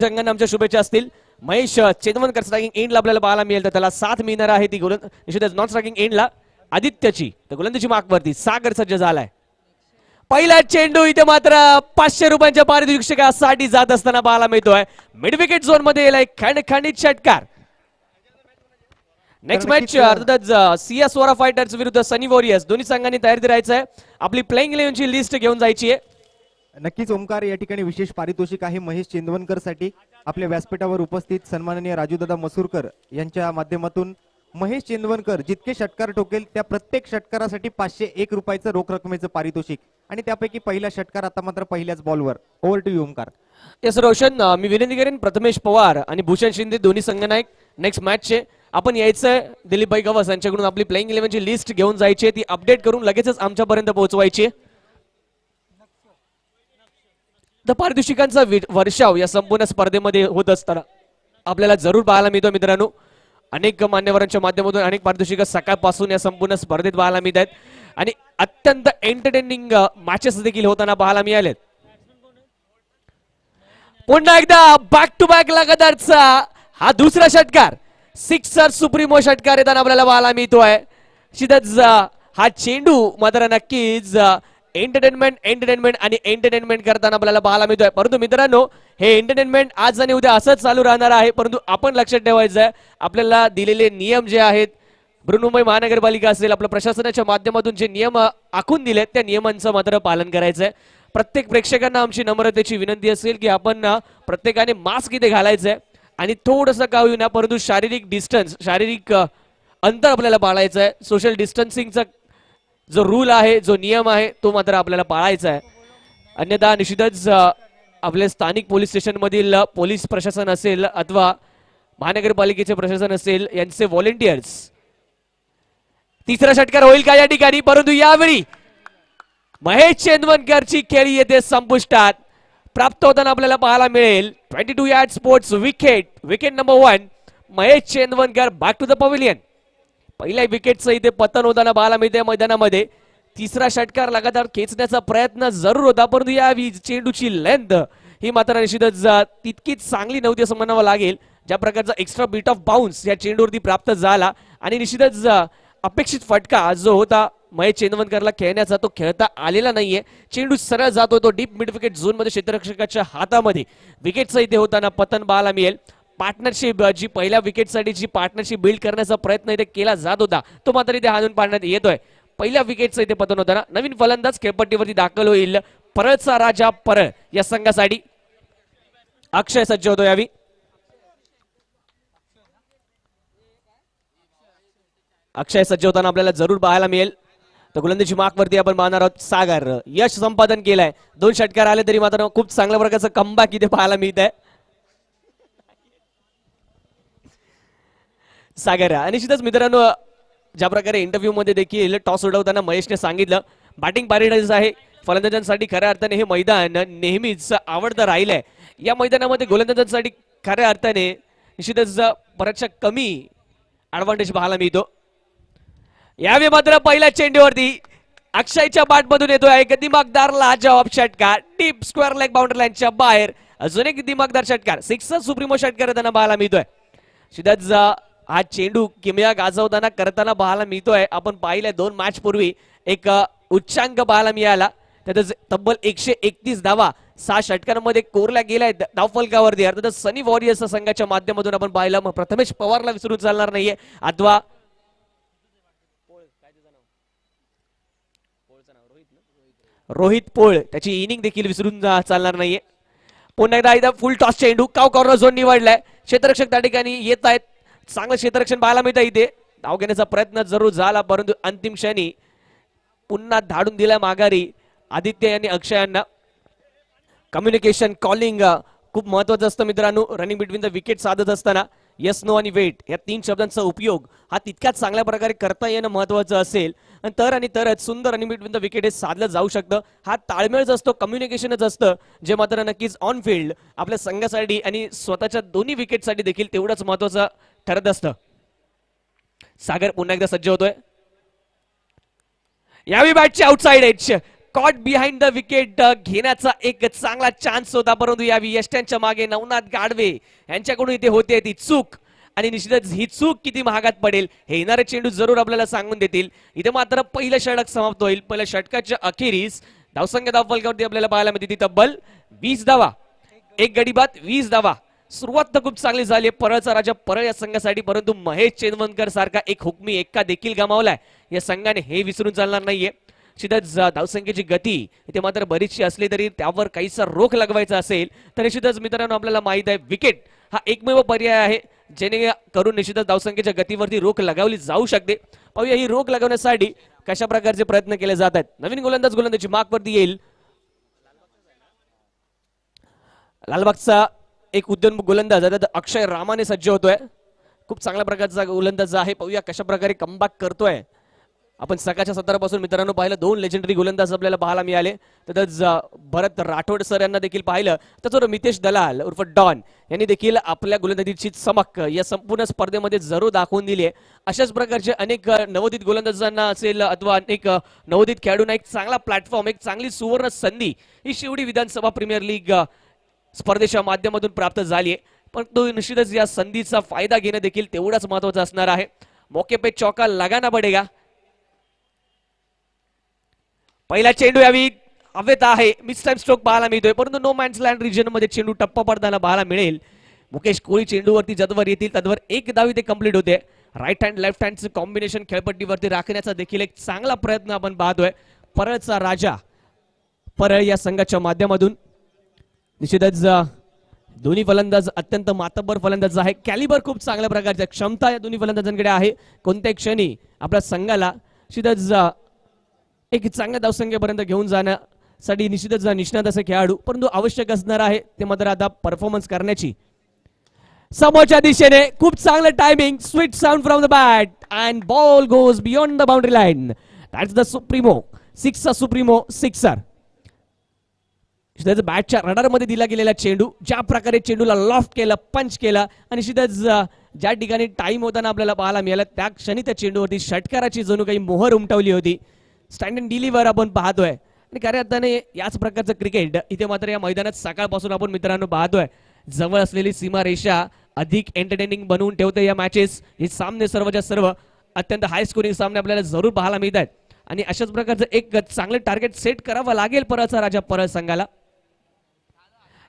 संघांना आमच्या शुभेच्छा असतील. महेश चेतवणकर स्ट्रायकिंग एंडला आपल्याला पाहायला मिळेल, तर त्याला साथ मिळणार आहे ती निश्चितच नॉन स्ट्रायकिंग एंडला आदित्यची तर गोलंदाजी मार्कवरती सागर सज्ज झालाय. पहिला चेंडू इथे मात्र 500 रुपयांच्या पारितोषिकासाठी जात असताना पाहायला मिळतोय. मिड विकेट झोन मध्ये येईल खणखणीत षटकार. नेक्स्ट मॅच अर्थातच CS वॉरा फायटर्स विरुद्ध सनी वॉरियर्स दोन्ही संघांनी तयारीत राहायचं आहे. आपली प्लेइंग 11 ची लिस्ट घेऊन जायची आहे. नक्कीच ओमकार, या ठिकाणी विशेष पारितोषिक आहे महेश चेंदवनकर साठी. आपल्या व्यासपीठावर उपस्थित सन्माननीय राजूदादा मसूरकर यांच्या माध्यमातून महेश चेंदवनकर जितके षटकार ठोकेल त्या प्रत्येक षटकारासाठी 501 रुपयाचं रोख रकमेचं पारितोषिक आणि त्यापैकी पहिला षटकार आता मात्र पहिल्याच बॉलवर. Over to you Omkar. Yes Roshan, मी विनंती करेन प्रथमेश पवार आणि भूषण शिंदे दोन्ही संघनायक नेक्स्ट मॅचचे आपण यायचं. दिलीपभाई गवस यांच्याकडून आपली प्लेइंग 11 ची लिस्ट घेऊन जायची, ती अपडेट करून लगेचच आमच्यापर्यंत पोहोचवायची. तर पारितोषिकांचा वर्षाव या संपूर्ण स्पर्धेमध्ये होत असताना आपल्याला जरूर पाहायला मिळतो मित्रांनो. अनेक मान्यवरांच्या माध्यमातून अनेक पारितोषिक सकाळपासून या संपूर्ण स्पर्धेत पाहायला मिळत आहेत आणि अत्यंत एंटरटेनिंग मॅचेस देखील होताना पाहायला मिळालेत. पुन्हा एकदा बॅक टू बॅक लगातारचा हा दुसरा षटकार, सिक्सर सुप्रीमो षटकार येताना आपल्याला पाहायला मिळतोय. सिद्धच हा चेंडू मात्र नक्कीच एंटरटेनमेंट आणि एंटरटेनमेंट करताना आपल्याला पाहायला मिळतोय. परंतु मित्रांनो, हे एंटरटेनमेंट आज आणि उद्या असंच चालू राहणार आहे. परंतु आपण लक्षात ठेवायचं आहे, आपल्याला दिलेले नियम जे आहेत, बृहन्मुंबई महानगरपालिका असेल, आपल्या प्रशासनाच्या माध्यमातून जे नियम आखून दिलेत त्या नियमांचं मात्र पालन करायचं आहे. प्रत्येक प्रेक्षकांना आमची नम्रतेची विनंती असेल की आपण प्रत्येकाने मास्क इथे घालायचंय आणि थोडंसं का होईना परंतु शारीरिक डिस्टन्स, शारीरिक अंतर आपल्याला पाळायचं आहे. सोशल डिस्टन्सिंगचा जो रूल आहे, जो नियम आहे, तो मात्र आपल्याला पाळायचा आहे. अन्यथा निश्चितच आपले स्थानिक पोलीस स्टेशन मधील पोलीस प्रशासन असेल अथवा महानगरपालिकेचे प्रशासन असेल यांचे व्हॉलेंटियर्स. तिसरा षटकार होईल का या ठिकाणी, परंतु यावेळी महेश चेंदवनकरची खेळी येथे संपुष्टात प्राप्त होताना आपल्याला पाहायला मिळेल. 22 yard sports wicket number 1 Mahesh Chendvankar back to the pavilion. पहिल्या विकेटचं इथे पतन होताना पाहायला मिळते मैदानामध्ये. तिसरा षटकार लगातार खेचण्याचा प्रयत्न जरूर होता, परंतु या चेंडूची लेंथ ही मात्र निश्चितच तितकीच चांगली नव्हती असं म्हणावं लागेल. ज्या प्रकारचा एक्स्ट्रा बीट ऑफ बाउन्स या चेंडूवरती प्राप्त झाला आणि निश्चितच अपेक्षित फटका जो होता महेश चेंदवनकरला खेळण्याचा तो खेळता आलेला नाहीये. चेंडू सरळ जातो तो डीप मिड विकेट झोन मध्ये क्षेत्ररक्षकाच्या हातामध्ये. विकेटचं इथे होताना पतन पाहायला मिळेल. पार्टनरशिप जी पहिल्या विकेटसाठी जी पार्टनरशिप बिल्ड करण्याचा प्रयत्न इथे केला जात होता तो मात्र इथे हाणून पाडण्यात येतोय. पहिल्या विकेटचं इथे पतन होताना नवीन फलंदाज खेळपट्टीवरती दाखल होईल. परळचा राजा परळ या संघासाठी अक्षय सज्ज होतो. यावी अक्षय सज्ज होताना आपल्याला जरूर पाहायला मिळेल. तर गोलंदाजी मार्कवरती आपण पाहणार आहोत. सागर यश संपादन केलंय. 2 षटकार आले तरी मात्र खूप चांगल्या प्रकारचं कमबॅक इथे पाहायला मिळत आहे. सागर निश्चितच मित्रांनो, ज्या प्रकारे इंटरव्ह्यू मध्ये देखील टॉस उडवताना महेशने सांगितलं बॅटिंग पॅरेडाईज आहे फलंदाजांसाठी. खऱ्या अर्थाने हे मैदान नेहमीच आवडतं राहिलंय. या मैदानामध्ये गोलंदाजांसाठी खऱ्या अर्थाने निश्चितच बऱ्याचशा कमी ऍडव्हान्टेज पाहायला मिळतो. यावेळी मात्र पहिल्या चेंडूवरती अक्षयच्या बॅटमधून येतोय एक दिमागदार लाजवाब षटकार. डीप स्क्वेअर लेग बाउंड्री लाईनच्या बाहेर अजून एक दिमागदार षटकार. सिक्सर सुप्रीमो षटकार त्यांना पाहायला मिळतोय. निश्चितच हा चेंडू किमया गाजवताना करताना पाहायला मिळतोय. आपण पाहिलंय 2 मॅच पूर्वी एक उच्चांक पाहायला मिळाला. त्यातच तब्बल 131 धावा 6 षटकांमध्ये कोरल्या गेल्या धावफलकावरती. अर्थातच सनी वॉरियर्स संघाच्या माध्यमातून आपण पाहिलं. मग प्रथमेश पवारला विसरून चालणार नाहीये अथवा रोहित पोळ त्याची इनिंग देखील विसरून चालणार नाहीये. पुन्हा एकदा फुल टॉस चेंडू काव कॉर्नर झोन निवडलाय. क्षेत्ररक्षक त्या ठिकाणी येत आहेत. चांगलं क्षेत्ररक्षण पाहायला मिळतं इथे. धाव घेण्याचा प्रयत्न जरूर झाला परंतु अंतिम क्षणी पुन्हा धाडून दिलाय माघारी आदित्य यांनी अक्षयांना. कम्युनिकेशन कॉलिंग खूप महत्वाचं असतं मित्रांनो. रनिंग बिटवीन द विकेट साधत असताना येस नो आणि वेट या 3 शब्दांचा उपयोग हा तितक्याच चांगल्या प्रकारे करता येणं महत्वाचं असेल. आणि तरच सुंदर रनिंग बिटवीन द विकेट हे साधलं जाऊ शकतं. हा ताळमेळच असतो, कम्युनिकेशनच असतं, जे मात्र नक्कीच ऑन फील्ड आपल्या संघासाठी आणि स्वतःच्या दोन्ही विकेटसाठी देखील तेवढंच महत्वाचं ठरत असतं. सागर पुन्हा एकदा सज्ज होतोय. यावेळी बॅटची outside edge caught behind the wicket घेण्याचा एक चांगला चान्स होता, परंतु यावी यष्ट्यांच्या मागे नवनाथ गाडवे यांच्याकडून इथे होते ती चूक. आणि निश्चितच ही चूक किती महागात पडेल हे येणारे चेंडू जरूर आपल्याला सांगून देतील. इथे मात्र पहिलं षटक समाप्त होईल. पहिल्या षटकाच्या अखेरीस धावसंख्या धावफलकावरती आपल्याला पाहायला मिळते ती तब्बल 20 धावा. एक गडी बाद 20 धावा. सुरुवात तर खूप चांगली झाली परळचा राजा परळ या संघासाठी, परंतु महेश चेंदवनकर सारखा एक हुकमी एक्का देखील गमावलाय या संघाने, हे विसरून चालणार नाहीये. निश्चितच धावसंख्येची गती इथे मात्र बरीचशी असली तरी त्यावर काहीसा रोख लगवायचा असेल तर निश्चितच मित्रांनो आपल्याला माहित आहे विकेट हा एकमेव पर्याय आहे जेणेकरून निश्चितच धावसंख्येच्या गतीवरती रोख लगावली जाऊ शकते. पाहूया ही रोख लगवण्यासाठी कशा प्रकारचे प्रयत्न केले जात आहेत. नवीन गोलंदाजी मार्कवरती येईल. लालबागचा एक उद्योन्मुख गोलंदाज अक्षय रामाने सज्ज होतोय. खूप चांगल्या प्रकारचा गोलंदाज आहे. पाहूया कशा प्रकारे कमबॅक करतोय. आपण सकाळच्या सत्रापासून मित्रांनो पाहिलं 2 लेजेंडरी गोलंदाज आपल्याला पाहायला मिळाले. तसंच भरत राठोड सर यांना देखील पाहिलं. त्याचबरोबर मितेश दलाल उर्फ डॉन यांनी देखील आपल्या गोलंदाजीची चमक या संपूर्ण स्पर्धेमध्ये जरूर दाखवून दिली आहे. अशाच प्रकारचे अनेक नवोदित गोलंदाजांना असेल अथवा अनेक नवोदित खेळाडूंना एक चांगला प्लॅटफॉर्म, एक चांगली सुवर्ण संधी ही शिवडी विधानसभा प्रीमियर लीग स्पर्धेच्या माध्यमातून प्राप्त झाली आहे. पण तो निश्चितच या संधीचा फायदा घेणं देखील तेवढाच महत्वाचं असणार आहे. मौके पे चौका लगाना पडेगा. पहिला चेंडू यावी हवेत आहे. मिस टाइम स्ट्रोक पाहायला मिळतोय, परंतु नो मॅन्स लँड रिजन मध्ये चेंडू टप्पा पडताना पाहायला मिळेल. मुकेश कोळी चेंडूवरती जतवर येतील तद्वर एक धाव इथे कंप्लीट होते. राईट हँड लेफ्ट हँडचं कॉम्बिनेशन खेळपट्टीवरती राखण्याचा देखील एक चांगला प्रयत्न आपण पाहतोय. परळचा राजा परळ या संघाच्या माध्यमातून निश्चितच दोन्ही फलंदाज अत्यंत मातब्बर फलंदाज आहे. कॅलिबर खूप चांगल्या प्रकारच्या क्षमता या दोन्ही फलंदाजांकडे आहे. कोणत्याही क्षणी आपल्या संघाला निश्चितच एक चांगल्या धावसंख्येपर्यंत घेऊन जाण्यासाठी निश्चितच निष्णात असे खेळाडू, परंतु आवश्यक असणार आहे ते मात्र आता परफॉर्मन्स करण्याची. समोरच्या दिशेने खूप चांगलं timing, sweet sound from the bat and ball goes beyond the boundary line. That's the supremo सिक्सचा सुप्रीमो सिक्सर. बॅटच्या रडारमध्ये दिला गेलेला चेंडू, ज्या प्रकारे चेंडूला लॉफ्ट केलं, पंच केला आणि निश्चितच ज्या ठिकाणी टाइम होताना आपल्याला पाहायला मिळाला त्या क्षणी त्या चेंडूवरती षटकाराची जणू काही मोहर उमटवली होती. स्टँड अँड डिलिव्हर आपण पाहतोय आणि खऱ्या अर्थाने याच प्रकारचं क्रिकेट इथे मात्र या मैदानात सकाळपासून आपण मित्रांनो पाहतोय. जवळ असलेली सीमारेषा अधिक एंटरटेनिंग बनवून ठेवते या मॅचेस. हे सामने सर्वच्या सर्व अत्यंत हाय स्कोरिंग सामने आपल्याला जरूर पाहायला मिळत आहेत आणि अशाच प्रकारचं एक चांगलं टार्गेट सेट करावं लागेल परळचा राजा परळ संघाला.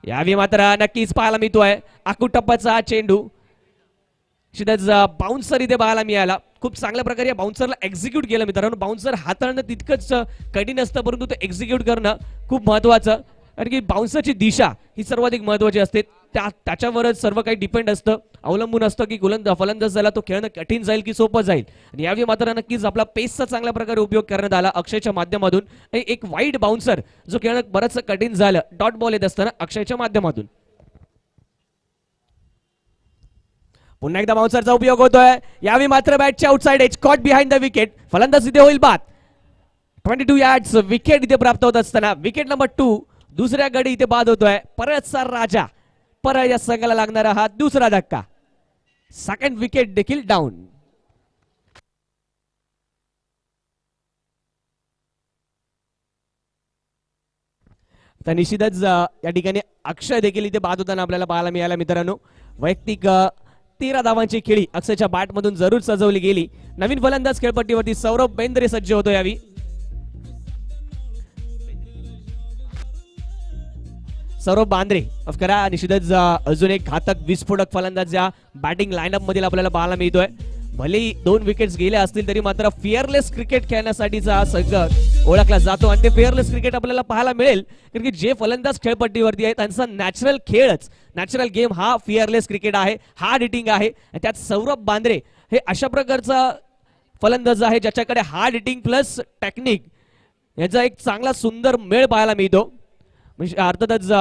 यावेळी मात्र नक्कीच पाहायला मिळतोय आकुटप्पाचा चेंडू. बाउन्सर इथे पाहायला मिळाला. खूप चांगल्या प्रकारे या बाउन्सरला एक्झिक्यूट केलं मित्रांनो. बाउन्सर हाताळणं तितकंच कठीण असतं, परंतु ते एक्झिक्यूट करणं खूप महत्वाचं. कारण की बाउन्सरची दिशा ही सर्वाधिक महत्वाची असते. त्याच्यावरच सर्व काही डिपेंड असतं, अवलंबून असतं की फलंदाज झाला तो खेळणं कठीण जाईल की सोपं जाईल. आणि यावेळी मात्र नक्कीच आपला पेसचा चांगल्या प्रकारे उपयोग करण्यात आला अक्षयच्या माध्यमातून. एक वाईड बाउन्सर जो खेळणं बरंच कठीण झालं डॉट बॉल येत असताना अक्षयच्या माध्यमातून. पुन्हा एकदा बाउन्सरचा उपयोग होतोय. यावेळी मात्र बॅटच्या outside edge caught behind the wicket. फलंदाज इथे होईल बाद. 22 यार्ड्स विकेट इथे प्राप्त होत असताना विकेट नंबर 2 दुसऱ्या गडी इथे बाद होतोय. परळचा राजा परळ या संघाला लागणारा हा दुसरा धक्का. सेकंड विकेट देखील डाऊन. तर निश्चितच या ठिकाणी अक्षय देखील इथे बाद होताना आपल्याला पाहायला मिळाला मित्रांनो. वैयक्तिक 13 धावांची खेळी अक्षयच्या बॅट मधून जरूर सजवली गेली. नवीन फलंदाज खेळपट्टीवरती सौरभ बेंद्रे सज्ज होतो. यावी सौरभ बांद्रे करा. निश्चितच अजून एक घातक विस्फोटक फलंदाज या बॅटिंग लाईनअप मध्ये आपल्याला पाहायला मिळतोय. भलेही 2 विकेट्स गेल्या असतील तरी मात्र फिअरलेस क्रिकेट खेळण्यासाठीचा हा संघ ओळखला जातो आणि ते फिअरलेस क्रिकेट आपल्याला पाहायला मिळेल. कारण की जे फलंदाज खेळपट्टीवरती आहेत त्यांचा नॅचरल खेळच, नॅचरल गेम हा फिअरलेस क्रिकेट आहे, हार्ड हिटिंग आहे. त्यात सौरभ बांद्रे हे अशा प्रकारचा फलंदाज आहे ज्याच्याकडे हार्ड हिटिंग प्लस टेक्निक याचा एक चांगला सुंदर मेळ पाहायला मिळतो. म्हणजे अर्थातच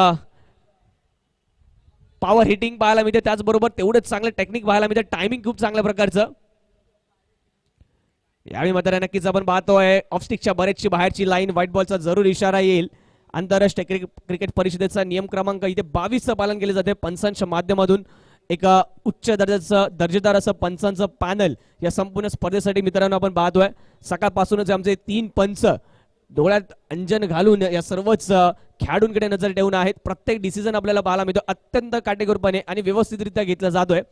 पॉवर हिटिंग पाहायला मिळते, त्याचबरोबर तेवढंच चांगलं टेक्निक पाहायला मिळते, टायमिंग खूप चांगल्या प्रकारचं. यावेळी मात्र नक्कीच आपण पाहतोय ऑफस्टिकच्या बरेचशी बाहेरची लाईन, व्हाईट बॉलचा जरूर इशारा येईल. आंतरराष्ट्रीय क्रिकेट परिषदेचा नियम क्रमांक इथे 22चं पालन केले जाते. पंचांच्या माध्यमातून एक उच्च दर्जेदार असं पंचांचं पॅनल या संपूर्ण स्पर्धेसाठी मित्रांनो आपण पाहतोय. सकाळपासूनच आमचे 3 पंच डोळ्यात अंजन घालून या सर्वच खेळाडूंकडे नजर ठेवून आहेत. प्रत्येक डिसिजन आपल्याला पाहायला मिळतो अत्यंत काटेकोरपणे आणि व्यवस्थितरित्या घेतला जातोय.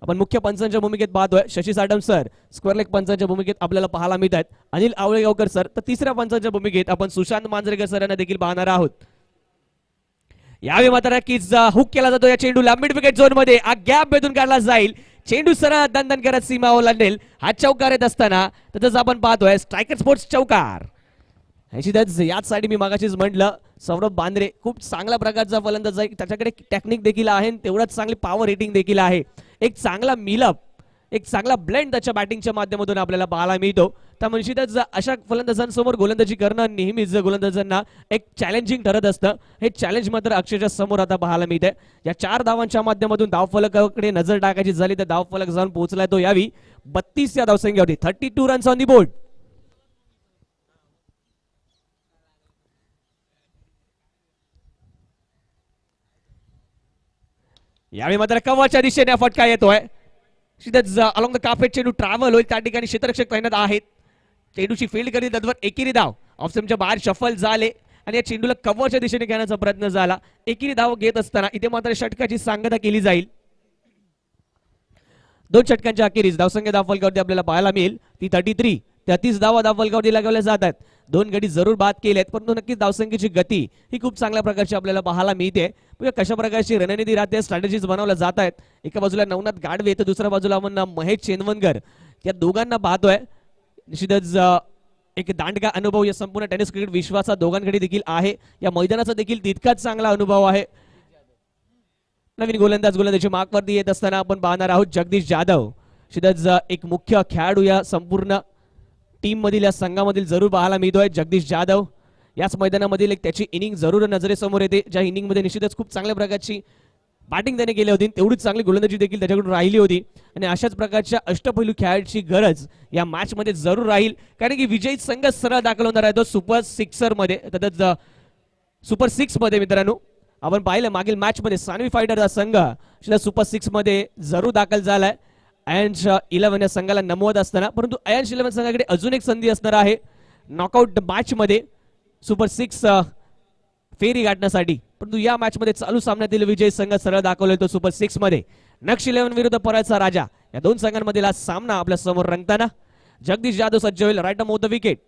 आपण मुख्य पंचांच्या भूमिकेत पाहतोय शशी साडम सर, स्क्वेअर लेग पंचांच्या भूमिकेत आपल्याला पाहायला मिळत आहेत अनिल आवळेगावकर सर, तर तिसऱ्या पंचांच्या भूमिकेत आपण सुशांत मांजरेकर सर यांना देखील पाहणार आहोत. यावेळी मात्र नक्कीच हुक केला जातो या चेंडूला मिड विकेट झोन मध्ये. हा गॅप भेटून काढला जाईल. चेंडू सरळ दणदण करत सीमा ओलांडेल. हा चौकार येत असताना तसंच आपण पाहतोय स्ट्रायकर स्पोर्ट्स चौकार. याचसाठी मी मागाशीच म्हटलं सौरभ बांद्रे खूप चांगल्या प्रकारचा फलंदाज आहे. त्याच्याकडे टेक्निक देखील आहे तेवढाच चांगली पॉवर रेटिंग देखील आहे. एक चांगला मिलअप, एक चांगला ब्लेंड त्याच्या बॅटिंगच्या माध्यमातून आपल्याला पाहायला मिळतो. त्या निश्चितच अशा फलंदाजांसमोर गोलंदाजी करणं नेहमीच गोलंदाजांना एक चॅलेंजिंग ठरत असतं. हे चॅलेंज मात्र अक्षरशः समोर आता पाहायला मिळते. या 4 धावांच्या माध्यमातून धावफलकाकडे नजर टाकायची झाली तर धावफलक जाऊन पोहोचलाय तो यावी 32 या धावसंख्येवरती. 32 रन्स ऑन दी बोर्ड. यावेळी मात्र कव्वाच्या दिशेने फटका येतोय. अलॉंग द कार्पेट चेंडू ट्रॅव्हल होईल. त्या ठिकाणी क्षेत्ररक्षक तैनात आहेत. चेंडूची फील्ड करीत तद्वर एकेरी धाव ऑफ स्टंपच्या बाहेर शफल झाले आणि या चेंडूला कव्वाच्या दिशेने घेण्याचा प्रयत्न झाला. एकेरी धाव घेत असताना इथे मात्र षटकाची सांगता केली जाईल. 2 षटकांच्या अखेरीस धावसंख्या धावफलकावरती आपल्याला पाहायला मिळेल ती 33. 33 धावा धावफलकावरती लगावल्या जातात. 2 गडी जरूर बाद केलेत परंतु नक्कीच धावसंख्येची गती ही खूप चांगल्या प्रकारची आपल्याला पाहायला मिळते. कशा प्रकारची रणनीती राहते, स्ट्रॅटेजीज बनवल्या जात आहेत. एका बाजूला नवनाथ गाडवे तर दुसऱ्या बाजूला आपण महेश चेनवनकर या दोघांना पाहतोय. निश्चितच एक दांडगा अनुभव या संपूर्ण टेनिस क्रिकेट विश्वाचा दोघांकडे देखील आहे. या मैदानाचा देखील तितकाच चांगला अनुभव आहे. नवीन गोलंदाजी मार्कवरती येत असताना आपण पाहणार आहोत जगदीश जाधव. निश्चितच एक मुख्य खेळाडू या संपूर्ण टीम मधील या संघामधील जरूर पाहायला मिळतोय. जगदीश जाधव याच मैदानामधील एक त्याची इनिंग जरूर नजरेसमोर येते. ज्या इनिंग मध्ये निश्चितच खूप चांगल्या प्रकारची बॅटिंग त्याने केली होती तेवढीच चांगली गोलंदाजी देखील त्याच्याकडून राहिली होती आणि अशाच प्रकारच्या अष्टपैलू खेळाडूची गरज या मॅच मध्ये जरूर राहील. कारण की विजयी संघ सरळ दाखल होणार आहे तो सुपर सिक्सर मध्ये. तसंच सुपर 6 मध्ये मित्रांनो आपण पाहिलं मागील मॅच मध्ये सानवी फायटर हा संघ सुपर 6 मध्ये जरूर दाखल झालाय. आयन्स 11 या संघाला नमवत असताना परंतु आयन्स 11 संघाकडे अजून एक संधी असणार आहे नॉकआउट मॅच मध्ये सुपर 6 फेरी गाठण्यासाठी. परंतु या मॅच मध्ये चालू सामन्यातील विजय संघ सरळ दाखवला तो सुपर 6 मध्ये. नक्ष 11 विरुद्ध परळचा राजा या 2 संघांमधील हा सामना आपल्या समोर रंगताना जगदीश जाधव सज्ज होईल राईट ऑफ द विकेट.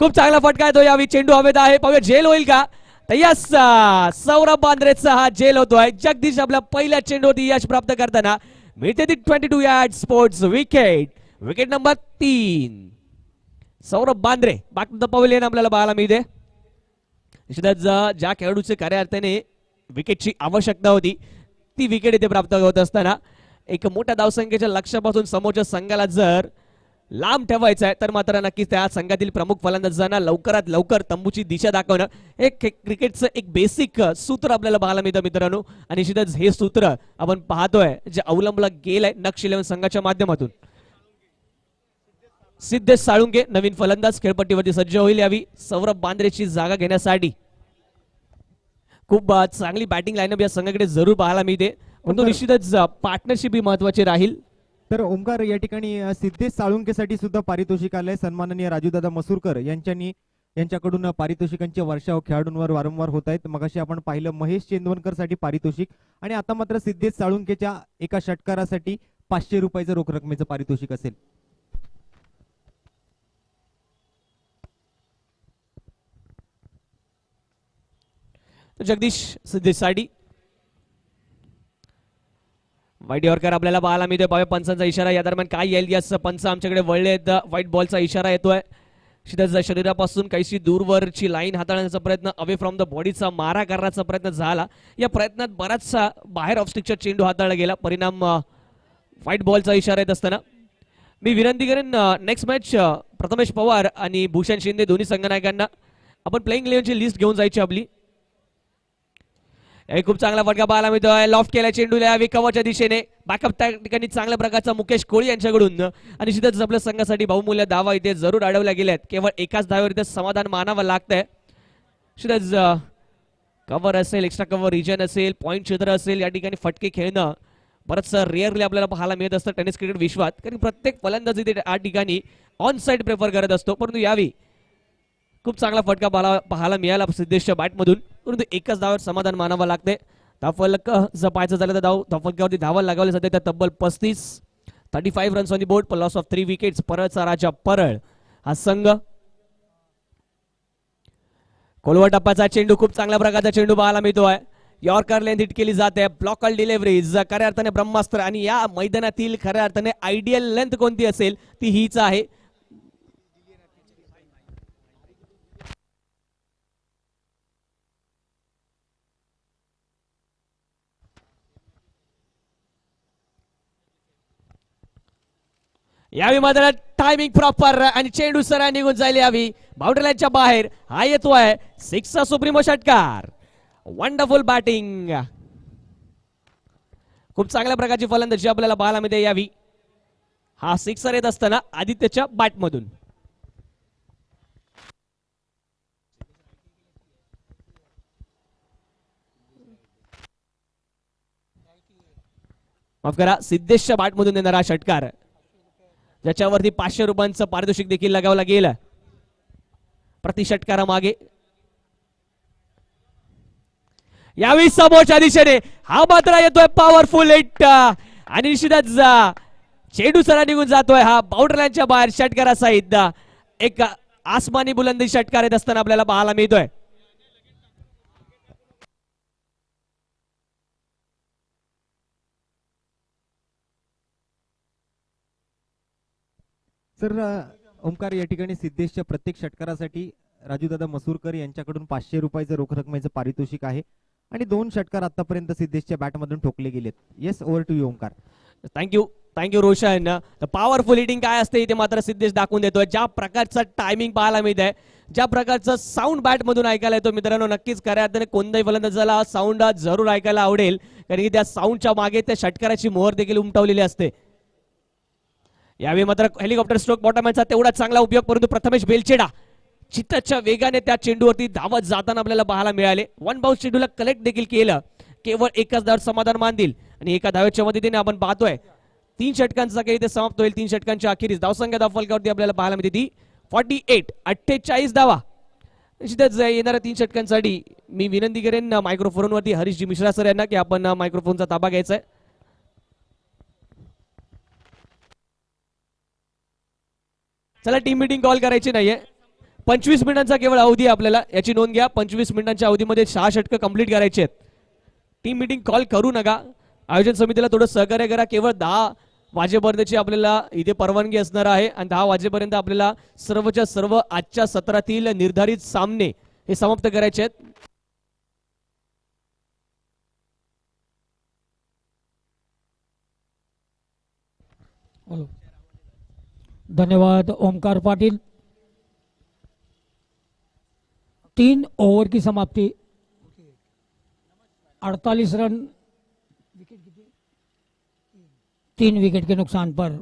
खूप चांगला फटका येतो यावी. चेंडू हवेत आहे. पाहूया झेल होईल का. यस, सौरभ बांद्रेचा हा झेल होतोय. जगदीश आपल्या पहिल्या चेंडूवरती यश प्राप्त करताना मिळते ती 22 yard sports wicket. Wicket number 3 Saurabh Bandre back to the pavilion आपल्याला पाहायला मिळते. निश्चितच ज्या खेळाडूचे खऱ्या अर्थाने विकेटची आवश्यकता होती ती विकेट इथे प्राप्त होत असताना एक मोठ्या धावसंख्येच्या लक्ष्यापासून समोरच्या संघाला जर लांब ठेवायचं आहे तर मात्र नक्कीच त्या संघातील प्रमुख फलंदाजांना लवकरात लवकर तंबूची दिशा दाखवणं एक क्रिकेटचं एक बेसिक सूत्र आपल्याला पाहायला मिळतं मित्रांनो. आणि निश्चितच हे सूत्र आपण पाहतोय जे अवलंबलं गेलंय नक्ष 11 संघाच्या माध्यमातून. सिद्धेश साळुंके नवीन फलंदाज खेळपट्टीवरती सज्ज होईल यावी सौरभ बांद्रेची जागा घेण्यासाठी. खूप चांगली बॅटिंग लाईनअप या संघाकडे जरूर पाहायला मिळते परंतु निश्चितच पार्टनरशिप ही महत्वाची राहील. तर ओमकार या ठिकाणी सिद्धेश साळुंकेसाठी सुद्धा पारितोषिक आलंय. सन्माननीय राजूदादा मसूरकर यांच्याकडून पारितोषिकांचे वर्षाव खेळाडूंवर वारंवार होत आहेत. मगाशी आपण पाहिलं महेश चेंदवनकर साठी पारितोषिक आणि आता मात्र सिद्धेश साळुंकेच्या एका षटकारासाठी 500 रुपयाचं रोख रकमेचं पारितोषिक असेल. जगदीश सिद्धेशसाठी वाईट यॉर्कर आपल्याला पाहायला मिळतोय. पाहूया पंचांचा इशारा या दरम्यान काय येईल. याच पंच आमच्याकडे वळले आहेत. व्हाईट बॉलचा इशारा येतोय. शरीरापासून काहीशी दूरवरची लाईन हाताळण्याचा प्रयत्न अवे फ्रॉम द बॉडीचा मारा करण्याचा प्रयत्न झाला. या प्रयत्नात बराचसा बाहेर ऑफ स्टिकचा चेंडू हाताळला गेला. परिणाम व्हाईट बॉलचा इशारा येत असताना मी विनंती करेन नेक्स्ट मॅच प्रथमेश पवार आणि भूषण शिंदे दोन्ही संघनायकांना आपण प्लेइंग 11ची लिस्ट घेऊन जायची आपली. खूप चांगला फटका पाहायला मिळतोय. लॉफ्ट केला चेंडूला कव्वाच्या दिशेने. बॅकअप त्या ठिकाणी चांगल्या प्रकारचा मुकेश कोळी यांच्याकडून आणि निश्चितच आपल्या संघासाठी बहुमूल्य धावा इथे जरूर अडवल्या गेल्यात. केवळ एकाच धावेवर इथे समाधान मानावं लागतंय. निश्चितच कव्हर असेल, एक्स्ट्रा कव्हर रिजन असेल, पॉईंट क्षेत्र असेल या ठिकाणी फटके खेळणं बरंच रेअरली आपल्याला पाहायला मिळत असतं टेनिस क्रिकेट विश्वात. कारण प्रत्येक फलंदाज इथे या ठिकाणी ऑन साइड प्रेफर करत असतो. परंतु यावी खूप चांगला फटका पाहायला मिळाला सिद्धेशच्या बॅटमधून, परंतु एकच धावावर समाधान मानावं लागते. धावफलक जपायचं झालं तर धावफलकावरती धावा लागावले सध्या त्या तब्बल 35 runs on the board, loss of 3 wickets. परळचा राजा परळ हा संघ. कोलवा टप्प्याचा चेंडू, खूप चांगल्या प्रकारचा चेंडू पाहायला मिळतोय. यॉर्कर लेंथ हिट केली जाते, ब्लॉकल डिलिव्हरीज खऱ्या अर्थाने ब्रह्मास्त्र. आणि या मैदानातील खऱ्या अर्थाने आयडियल लेंथ कोणती असेल ती हीच आहे. यावी मात्र टायमिंग प्रॉपर आणि चेंडू सरळ निघून जाईल यावी बाउंड्री लाईनच्या बाहेर. हा येतोय सिक्सचा सुप्रीमो षटकार. वंडरफुल बॅटिंग, खूप चांगल्या प्रकारची फलंदाजी आपल्याला पाहायला मिळते यावी. हा सिक्सर येत असताना आदित्यच्या बॅटमधून. माफ करा, सिद्धेशच्या बॅटमधून येणारा हा षटकार, ज्याच्यावरती 500 रुपयांचं पारितोषिक देखील लगावलं गेलं प्रति षटकारामागे. यावेळी समोरच्या दिशेने हा मात्र येतोय पॉवरफुल हिट आणि निश्चितच चेंडू सरा निघून जातोय हा बाउंड्री लाईनच्या बाहेर षटकारासहित. एक आसमानी बुलंदी षटकार येत असताना आपल्याला पाहायला मिळतोय. सर ओमकार, या ठिकाणी सिद्धेशच्या प्रत्येक षटकारासाठी राजूदादा मसूरकर यांच्याकडून 500 रुपयाचं रोख रकमेचं पारितोषिक आहे आणि 2 षटकार आतापर्यंत सिद्धेशच्या बॅटमधून ठोकले गेलेत. Yes, over to you Omkar. Thank you Roshan. Powerful hitting काय असते इथे मात्र सिद्धेश दाखवून देतोय. ज्या प्रकारचं टायमिंग पाहायला मिळत आहे, ज्या प्रकारचं साऊंड बॅट मधून ऐकायला येतो मित्रांनो, नक्कीच खऱ्या अर्थाने कोणत्याही फलंदाजाला साऊंड जरूर ऐकायला आवडेल, कारण की त्या साऊंडच्या मागे त्या षटकाराची मोहर देखील उमटवलेली असते. यावेळी मात्र हेलिकॉप्टर स्ट्रोक बॉटमॅनचा तेवढा चांगला उपयोग, परंतु प्रथमेश बेलचेडा चित्ताच्या वेगाने त्या चेंडूवरती धावत जाताना आपल्याला पाहायला मिळाले. 1 बाउन्स चेंडूला कलेक्ट देखील केलं, केवळ एकच धाव समाधान मानतील आणि एका धावेच्या मदतीने आपण पाहतोय 3 षटकांचा खेळ इथे समाप्त होईल. 3 षटकांच्या अखेरीस धावसंख्या धावफलकावरती आपल्याला पाहायला मिळते ती 48 धावा. निश्चितच येणाऱ्या 3 षटकांसाठी मी विनंती करेन मायक्रोफोनवरती हरीशजी मिश्रा सर यांना की आपण मायक्रोफोनचा ताबा घ्यायचा आहे. चला, टीम मीटिंग कॉल करायची नाहीये. 25 मिनिटांचा केवळ अवधी आपल्याला, याची नोंद घ्या. 25 मिनिटांच्या अवधीमध्ये 6 षटकं कंप्लीट करायचे आहेत. टीम मीटिंग कॉल करू नका. आयोजन समितीला थोडं सहकार्य करा. केवळ 10 वाजेपर्यंतची आपल्याला इथे परवानगी असणार आहे आणि 10 वाजेपर्यंत आपल्याला सर्वच्या सर्व आजच्या सत्रातील निर्धारित सामने हे समाप्त करायचे आहेत. धन्यवाद ओमकार पाटिल. 3 ओवर की समाप्ति, 48 रन, 3 विकेट के नुकसान पर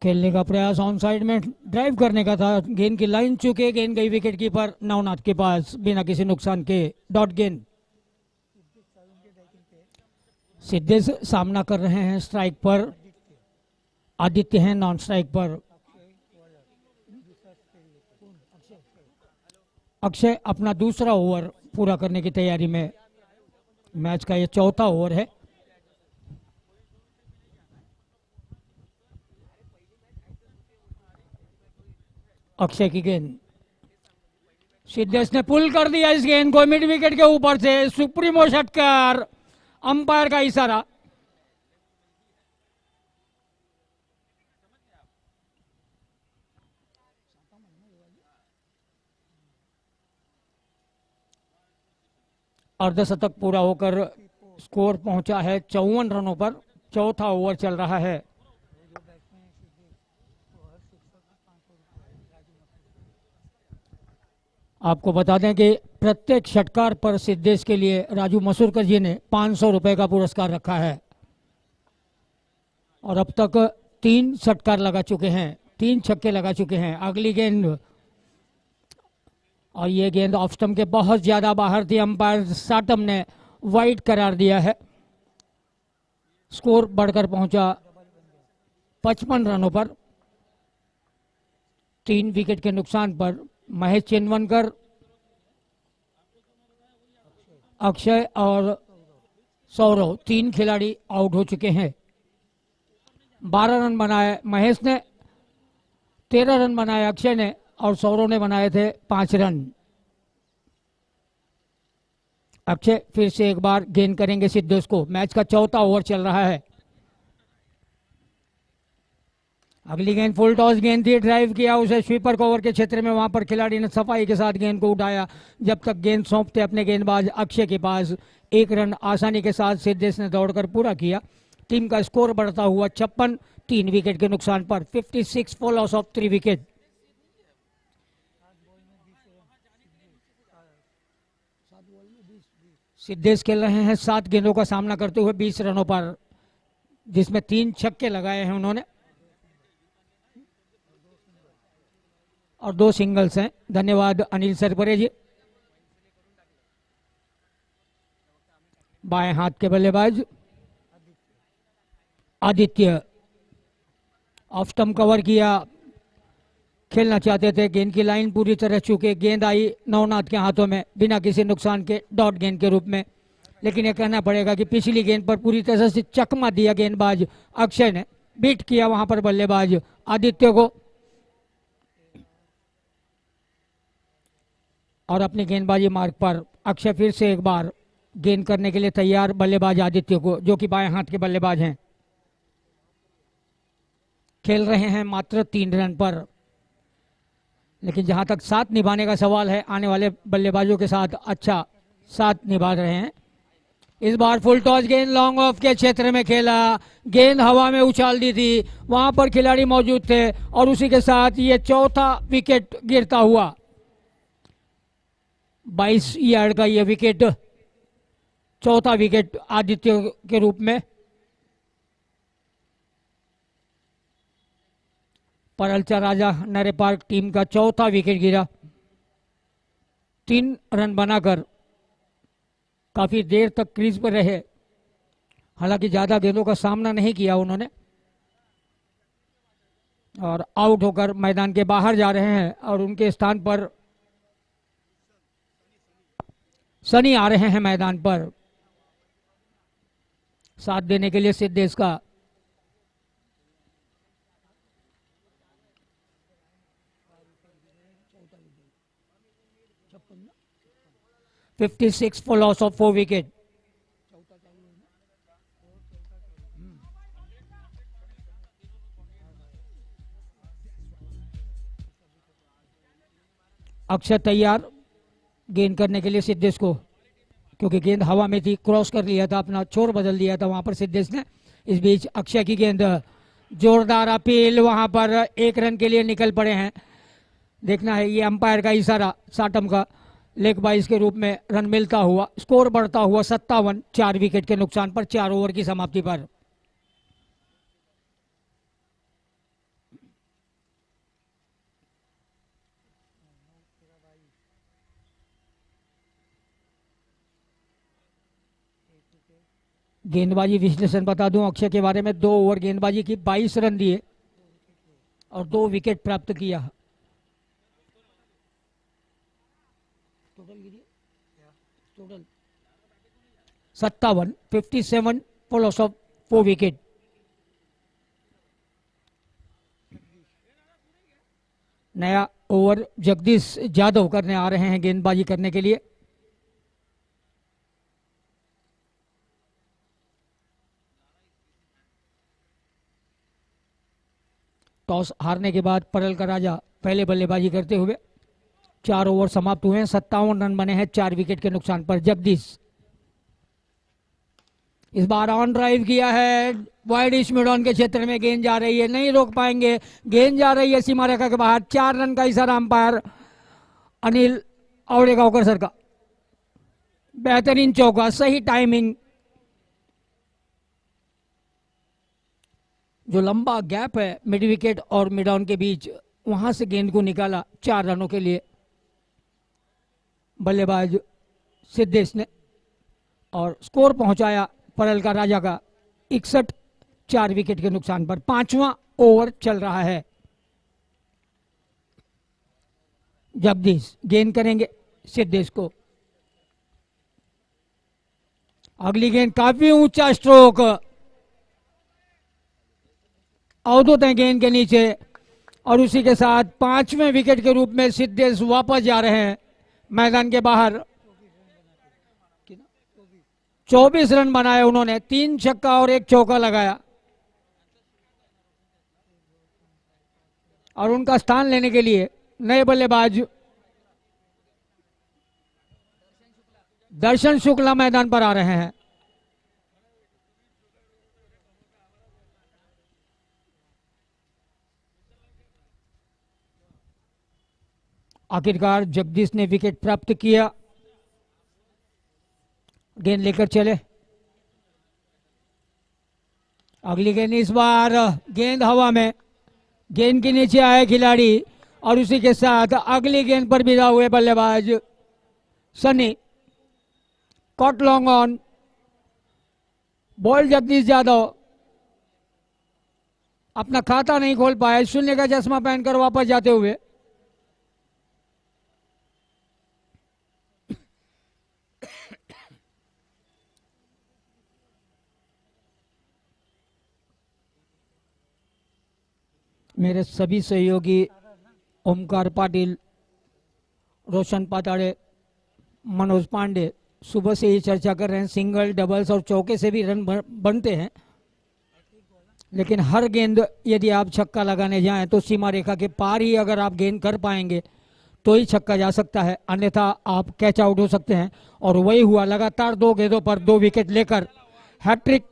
खेलने का प्रयास ऑन साइड में ड्राइव करने का था. गेंद की लाइन चुके, गेंद गई विकेट कीपर नवनाथ के पास बिना किसी नुकसान के. डॉट गेंद. सिद्धेश सामना कर रहे हैं स्ट्राइक पर, आदित्य हैं नॉन स्ट्राइक पर. अक्षय अपना दूसरा ओवर पूरा करने की तैयारी में. मैच का ये चौथा ओवर है. अक्षय की गेंद, सिद्धेश ने पुल कर दिया इस गेंद को मिड विकेट के ऊपर से. सुप्रीमो षटकार, अंपायर का इशारा. अर्धशतक पूरा होकर स्कोर पहुंचा है 54 रनों पर. चौथा ओवर चल रहा है. आपको बता दें कि प्रत्येक षटकार पर सिद्धेश के लिए राजू मसूरकर जी ने 500 रुपए का पुरस्कार रखा है और अब तक 3 षटकार लगा चुके हैं, 3 छक्के लगा चुके हैं. अगली गेंद, और ये गेंद ऑफ स्टंप के बहुत ज्यादा बाहर थी. अंपायर साटम ने वाइड करार दिया है. स्कोर बढ़कर पहुंचा 55 रनों पर. 3 विकेट के नुकसान पर महेश चेनवनकर, अक्षय और सौरव 3 खिलाड़ी आउट हो चुके हैं। 12 रन बनाए महेश ने, 13 रन बनाए अक्षय ने और सौरव ने बनाए थे 5 रन। अक्षय फिर से एक बार गेंद करेंगे सिद्धेश को। मैच का चौथा ओवर चल रहा है। अगली गेंद फुल टॉस गेंद थी, ड्राइव किया उसे स्वीपर कवर के क्षेत्र में, वहां पर खिलाड़ी ने सफाई के साथ गेंद को उठाया। जब तक गेंद सौंपते अपने गेंदबाज अक्षय के पास, 1 रन आसानी के साथ सिद्धेश ने दौड़कर पूरा किया। टीम का स्कोर बढ़ता हुआ 56, 3 विकेट के नुकसान पर 56 for loss of 3 wicket. Siddhesh खेल रहे हैं 7 गेंदों का सामना करते हुए 20 रनों पर, जिसमें 3 छक्के लगाए हैं उन्होंने और 2 सिंगल्स हैं। धन्यवाद अनिल सरपरे जी। बाएं हाथ के बल्लेबाज आदित्य ऑफ स्टंप कवर किया, खेलना चाहते थे। गेंद की लाइन पूरी तरह चूके, गेंद आई नवनाथ के हाथों में बिना किसी नुकसान के डॉट गेंद के रूप में। लेकिन यह कहना पड़ेगा कि पिछली गेंद पर पूरी तरह से चकमा दिया गेंदबाज अक्षय ने, बीट किया वहां पर बल्लेबाज आदित्य को और अपनी गेंदबाजी मार्ग पर अक्षय फिर से एक बार गेंद करने के लिए तैयार बल्लेबाज आदित्य को, जो कि बाएं हाथ के बल्लेबाज हैं। खेल रहे हैं मात्र 3 रन पर, लेकिन जहां तक साथ निभाने का सवाल है, आने वाले बल्लेबाजों के साथ अच्छा साथ निभा रहे हैं। इस बार फुल टॉस गेंद लॉन्ग ऑफ के क्षेत्र में खेला, गेंद हवा में उछाल दी थी, वहां पर खिलाड़ी मौजूद थे और उसी के साथ ये चौथा विकेट गिरता हुआ। 22 यार्ड का ये विकेट, चौथा विकेट आदित्य के रूप में। परलचा राजा नरे पार्क टीम का चौथा विकेट गिरा। 3 रन बनाकर काफी देर तक क्रीज पर रहे, हालांकि ज्यादा गेंदों का सामना नहीं किया उन्होंने और आउट होकर मैदान के बाहर जा रहे हैं और उनके स्थान पर सनी आ रहे हैं मैदान पर साथ देने के लिए सिद्धेश का। $56 for loss of 4 wicket. अक्षय तैयार गेंद करने के लिए सिद्धेश को, क्योंकि गेंद हवा में थी, क्रॉस कर लिया था, अपना छोर बदल दिया था वहां पर सिद्धेश ने। इस बीच अक्षय की गेंद, जोरदार अपील, वहां पर 1 रन के लिए निकल पड़े हैं। देखना है ये अंपायर का इशारा, साटम का, लेग बाइस के रूप में रन मिलता हुआ, स्कोर बढ़ता हुआ 57, 4 विकेट के नुकसान पर 4 ओवर की समाप्ति पर। गेंदबाजी विश्लेषण बता दूं अक्षय के बारे में, 2 ओवर गेंदबाजी की, 22 रन दिए और 2 विकेट प्राप्त किया। Total 57, 57 for loss of 4 wicket. नया ओवर जगदीश यादव करने आ रहे हैं गेंदबाजी करने के लिए। टॉस हारने के बाद परल का राजा पहले बल्लेबाजी करते हुए, 4 ओवर समाप्त हुए हैं, 57 रन बने हैं 4 विकेट के नुकसान पर। जगदीश इस बार ऑन ड्राइव किया है, वाइड मिड ऑन के क्षेत्र में गेंद जा रही है, नहीं रोक पाएंगे, गेंद जा रही है सीमा रेखा के बाहर। 4 रन का इशारा अंपायर अनिल औड़ेगांवकर सर का। बेहतरीन चौका, सही टाइमिंग, जो लंबा गैप है मिड विकेट और मिड ऑन के बीच, वहां से गेंद को निकाला 4 रनों के लिए बल्लेबाज सिद्धेश ने और स्कोर पहुंचाया परल का राजा का 61, 4 विकेट के नुकसान पर। 5वां ओवर चल रहा है। जगदीश गेंद करेंगे सिद्धेश को। अगली गेंद काफी ऊंचा स्ट्रोक, अवधूत है गेंद के नीचे और उसी के साथ 5वें विकेट के रूप में सिद्धेश वापस जा रहे हैं मैदान के बाहर। 24 रन बनाए उन्होंने, 3 छक्का और 1 चौका लगाया और उनका स्थान लेने के लिए नए बल्लेबाज दर्शन शुक्ला मैदान पर आ रहे हैं। आखिरकार जगदीश ने विकेट प्राप्त किया। गेंद लेकर चले, अगली गेंद, इस बार गेंद हवा में, गेंद के नीचे आए खिलाड़ी और उसी के साथ अगली गेंद पर विदा हुए बल्लेबाज Sunny. Caught long on, ball Jagdish Yadav अपना खाता नहीं खोल पाए, शून्य का चश्मा पहनकर वापस जाते हुए। मेरे सभी सहयोगी ओमकार पाटिल, रोशन पाताड़े, मनोज पांडे सुबह से ही चर्चा कर रहे हैं, सिंगल डबल्स और चौके से भी रन बनते हैं, लेकिन हर गेंद यदि आप छक्का लगाने जाएं तो सीमा रेखा के पार ही अगर आप गेंद कर पाएंगे तो ही छक्का जा सकता है, अन्यथा आप कैच आउट हो सकते हैं। और वही हुआ, लगातार 2 गेंदों पर 2 विकेट लेकर हैट्रिक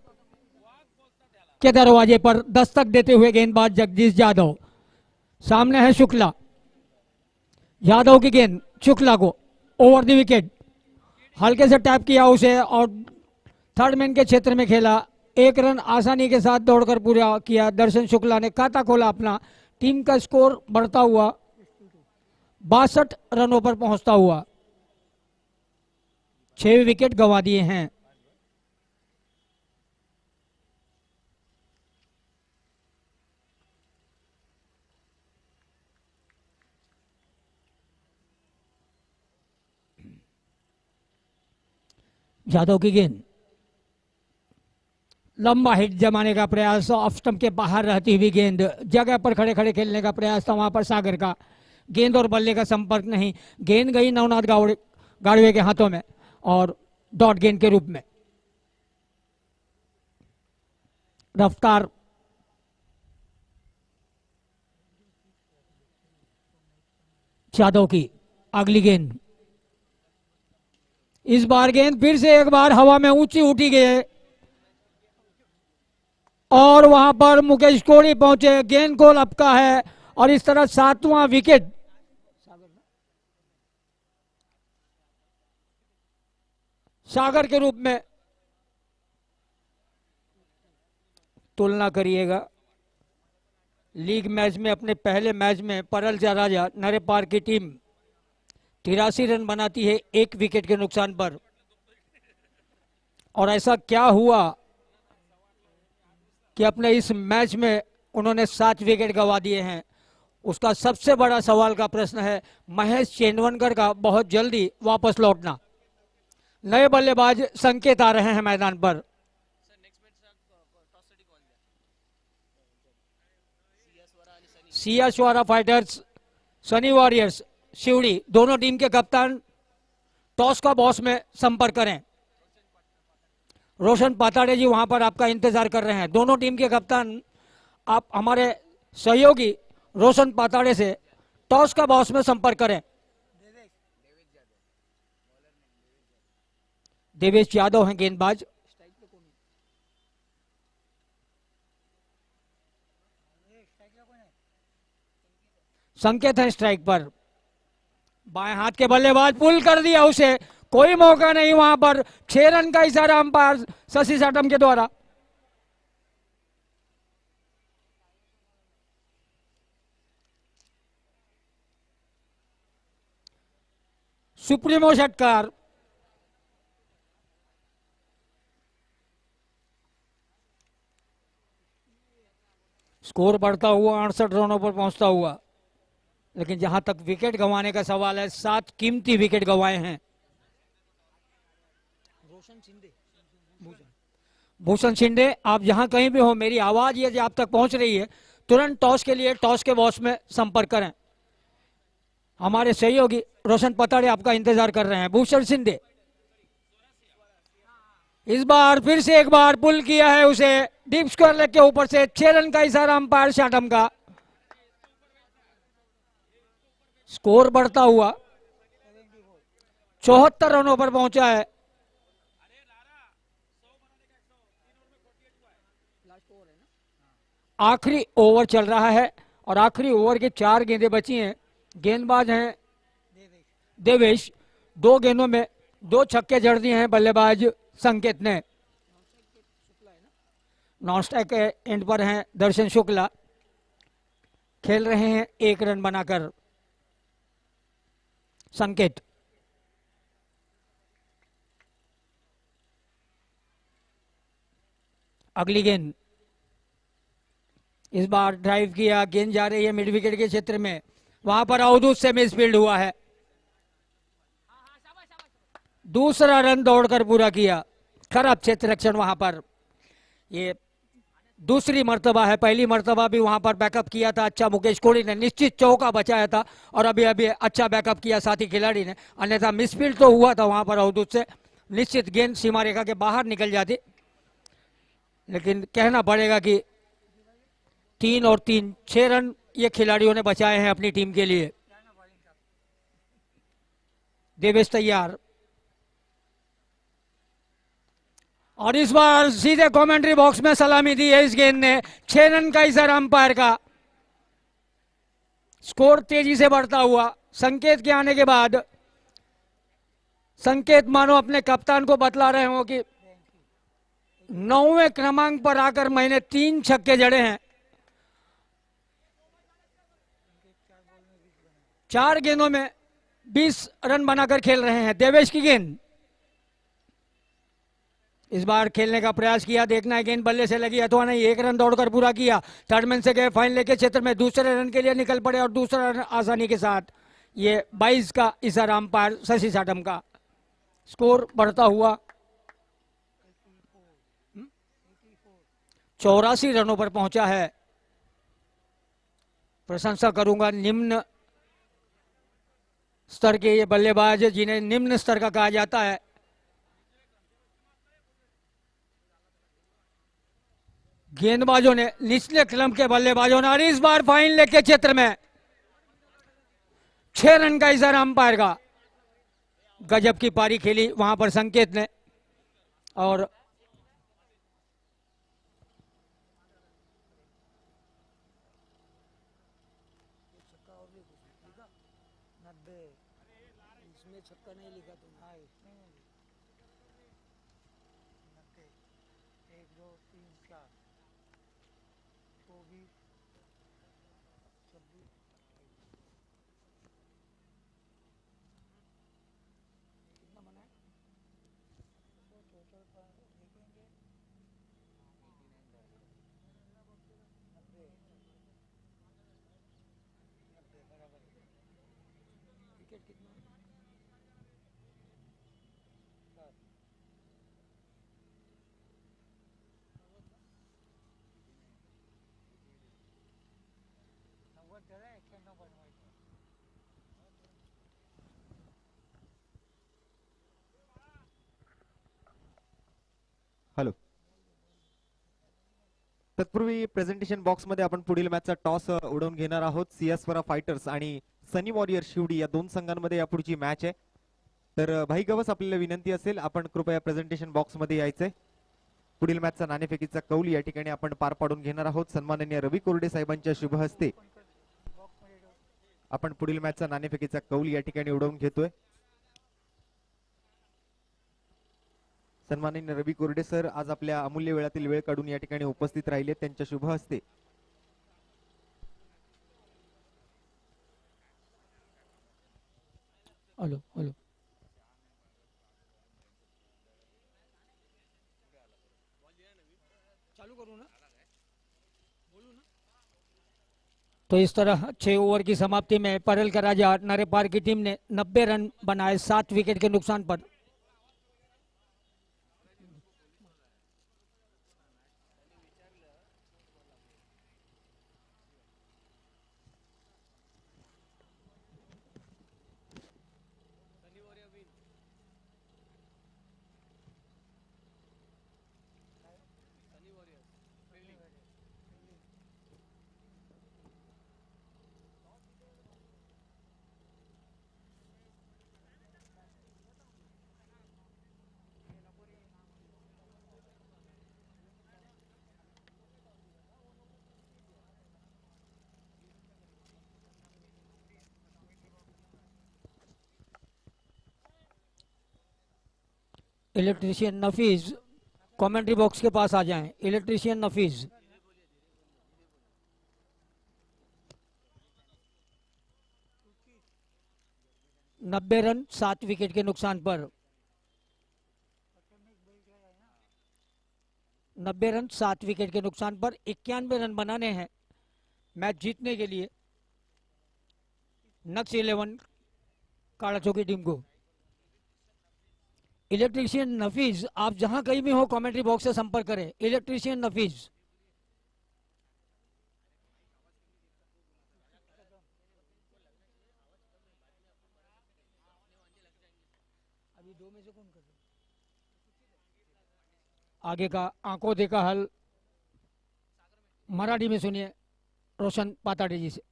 के दरवाजे पर दस्तक देते हुए गेंदबाज जगदीश यादव। सामने है शुक्ला, यादव की गेंद शुक्ला को ओवर द विकेट, हल्के से टैप किया उसे और थर्ड मैन के क्षेत्र में खेला। 1 रन आसानी के साथ दौड़कर पूरा किया। दर्शन शुक्ला ने खाता खोला अपना, टीम का स्कोर बढ़ता हुआ 62 रनों पर पहुंचता हुआ। 6 विकेट गंवा दिए हैं। यादव की गेंद, लंबा हिट जमाने का प्रयास, ऑफ स्टंप के बाहर रहती हुई गेंद, जगह पर खड़े खड़े खेलने का प्रयास था वहां पर सागर का। गेंद और बल्ले का संपर्क नहीं, गेंद गई नवनाथ गाड़वे के हाथों में और डॉट गेंद के रूप में। रफ्तार यादव की अगली गेंद, इस बार गेंद फिर से एक बार हवा में ऊंची उठी गई और वहां पर मुकेश कोहली पहुंचे, गेंद को लपका है और इस तरह 7वां विकेट सागर के रूप में। तुलना करिएगा, लीग मैच में अपने पहले मैच में परल राजा नरेपार की टीम 83 रन बनाती है 1 विकेट के नुकसान पर, और ऐसा क्या हुआ कि अपने इस मैच में उन्होंने 7 विकेट गंवा दिए हैं। उसका सबसे बड़ा सवाल का प्रश्न है महेश चेंदवनकर का बहुत जल्दी वापस लौटना। नए बल्लेबाज संकेत आ रहे हैं मैदान पर। सियासवारा फाइटर्स, सनी वॉरियर्स शिवड़ी, दोनों टीम के कप्तान टॉस का बॉस में संपर्क करें। रोशन पाताड़े जी वहां पर आपका इंतजार कर रहे हैं। दोनों टीम के कप्तान आप हमारे सहयोगी रोशन पाताड़े से टॉस का बॉस में संपर्क करें। देवेश यादव हैं गेंदबाज। संकेत है स्ट्राइक पर। बाएं हाथ के बल्लेबाज पुल कर दिया उसे, कोई मौका नहीं वहां पर। 6 रन का इशारा अंपायर शशि साटम के द्वारा। सुप्रीमो षटकार, स्कोर बढ़ता हुआ 68 रनों पर पहुंचता हुआ। लेकिन जहां तक विकेट गंवाने का सवाल है, 7 कीमती विकेट गंवाए हैं भूषण शिंदे। आप जहां कहीं भी हो, मेरी आवाज यदि आप तक पहुंच रही है, तुरंत टॉस के लिए टॉस के बॉक्स में संपर्क करें। हमारे सहयोगी रोशन पताड़े आपका इंतजार कर रहे हैं। भूषण शिंदे इस बार फिर से एक बार पुल किया है उसे डीप स्क्वायर लेग के ऊपर से। 6 रन का इशारा अंपायर शाटम का। स्कोर बढ़ता हुआ 74 रनों पर पहुंचा है। आखिरी ओवर चल रहा है और आखिरी ओवर के 4 गेंदें बची हैं। गेंदबाज हैं देवेश। 2 गेंदों में 2 छक्के जड़ दिए हैं बल्लेबाज संकेत ने। नॉन स्ट्राइक के एंड पर हैं दर्शन शुक्ला, खेल रहे हैं 1 रन बनाकर। संकेत अगली गेंद, इस बार ड्राइव किया, गेंद जा रही है मिड विकेट के क्षेत्र में, वहां पर अवधूत से मिसफील्ड हुआ है। दूसरा रन दौड़कर पूरा किया। खराब क्षेत्र रक्षण वहां पर। ये दूसरी मर्तबा है, पहली मर्तबा भी वहां पर बैकअप किया था अच्छा मुकेश कोहली ने, निश्चित चौका बचाया था और अभी अभी अच्छा बैकअप किया साथी खिलाड़ी ने, अन्यथा मिसफील्ड तो हुआ था वहां पर अवधूत से। निश्चित गेंद सीमा रेखा के बाहर निकल जाती, लेकिन कहना पड़ेगा कि 3 और 3 6 रन ये खिलाड़ियों ने बचाए हैं अपनी टीम के लिए। देवेश तैयार और इस बार सीधे कमेंट्री बॉक्स में सलामी दी है इस गेंद ने। 6 रन का इशारा अंपायर का। स्कोर तेजी से बढ़ता हुआ संकेत के आने के बाद। संकेत मानो अपने कप्तान को बतला रहे हो कि 9वें क्रमांक पर आकर मैंने 3 छक्के जड़े हैं। 4 गेंदों में 20 रन बनाकर खेल रहे हैं। देवेश की गेंद, इस बार खेलने का प्रयास किया, देखना है गेंद बल्ले से लगी अथवा नहीं। 1 रन दौड़कर पूरा किया। थर्ड मैन से गए फाइन लेग के क्षेत्र में, दूसरे रन के लिए निकल पड़े और दूसरा रन आसानी के साथ। ये 22 का इशारा अंपायर शशि शाटम का। स्कोर बढ़ता हुआ 84 रनों पर पहुंचा है। प्रशंसा करूंगा निम्न स्तर के ये बल्लेबाज जिन्हें निम्न स्तर का कहा जाता है। गेंदबाजों ने, निचले क्रम के बल्लेबाजों ने, और इस बार फाइन लेग के क्षेत्र में 6 रन का इशारा अंपायर का। गजब की पारी खेली वहां पर संकेत ने। और हॅलो, तत्पूर्वी प्रेझेंटेशन बॉक्स मध्ये आपण पुढील मॅचचा टॉस उडवून घेणार आहोत. सियास्वरा फायटर्स आणि सनी वॉरियर शिवडी या 2 संघांमध्ये या पुढची मॅच आहे. तर भाई गवस, आपल्याला विनंती असेल आपण कृपया प्रेझेंटेशन बॉक्स मध्ये यायचंय. पुढील मॅचचा नाणेफेकीचा कौल या ठिकाणी आपण पार पाडून घेणार आहोत. सन्माननीय रवी कोरडे साहेबांच्या शुभ हस्ते आपण पुढील मॅचचा नाणेफेकीचा कौल या ठिकाणी उडवून घेतोय. सन्माननीय रवी कोरडे सर आज आपल्या अमूल्य वेळातील वेळ काढून या ठिकाणी उपस्थित राहिले. त्यांच्या शुभ हस्ते हॅलो हॅलो चालू करू ना, बोलू ना. तो इस तरह 6 ओवर की समाप्ति में परल का राजा नरे पार की टीम ने 90 रन बनाए 7 विकेट के नुकसान पर। इलेक्ट्रीशियन नफीज कमेंट्री बॉक्स के पास आ जाएं। इलेक्ट्रीशियन नफीज। नब्बे रन 7 विकेट के नुकसान पर। 90 रन 7 विकेट के नुकसान पर 91 रन बनाने हैं मैच जीतने के लिए नक्स 11 काड़ाचो की टीम को। इलेक्ट्रीशियन नफीज, आप जहां कहीं भी हो कमेंट्री बॉक्स से संपर्क करें। इलेक्ट्रीशियन नफीज। अभी 2 में से कौन कर रहा है? आगे का आंखों देखा हल मराठी में सुनिए रोशन पाताड़े जी से।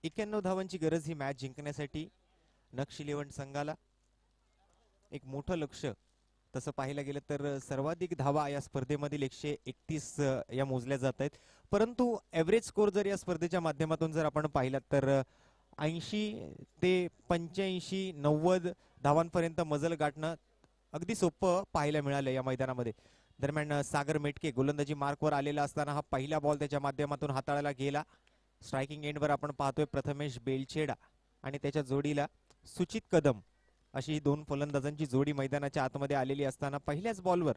एक्क्याण्णव धावांची गरज ही मॅच जिंकण्यासाठी नक्ष 11 संघाला एक मोठं लक्ष. तसं पाहायला गेलं तर सर्वाधिक धावा या स्पर्धेमधील 131 या मोजल्या जात आहेत. परंतु एव्हरेज स्कोर जर या स्पर्धेच्या माध्यमातून जर आपण पाहिलात तर 80 ते 85 90 धावांपर्यंत मजल गाठणं अगदी सोपं पाहायला मिळालं या मैदानामध्ये. दरम्यान सागर मेटके गोलंदाजी मार्कवर आलेला असताना हा पहिला बॉल त्याच्या माध्यमातून हाताळायला गेला. स्ट्रायकिंग एंडवर आपण पाहतोय प्रथमेश बेलछेडा आणि त्याच्या जोडीला सुचित कदम अशी ही दोन फलंदाजांची जोडी मैदानाच्या आतमध्ये आलेली असताना पहिल्याच बॉलवर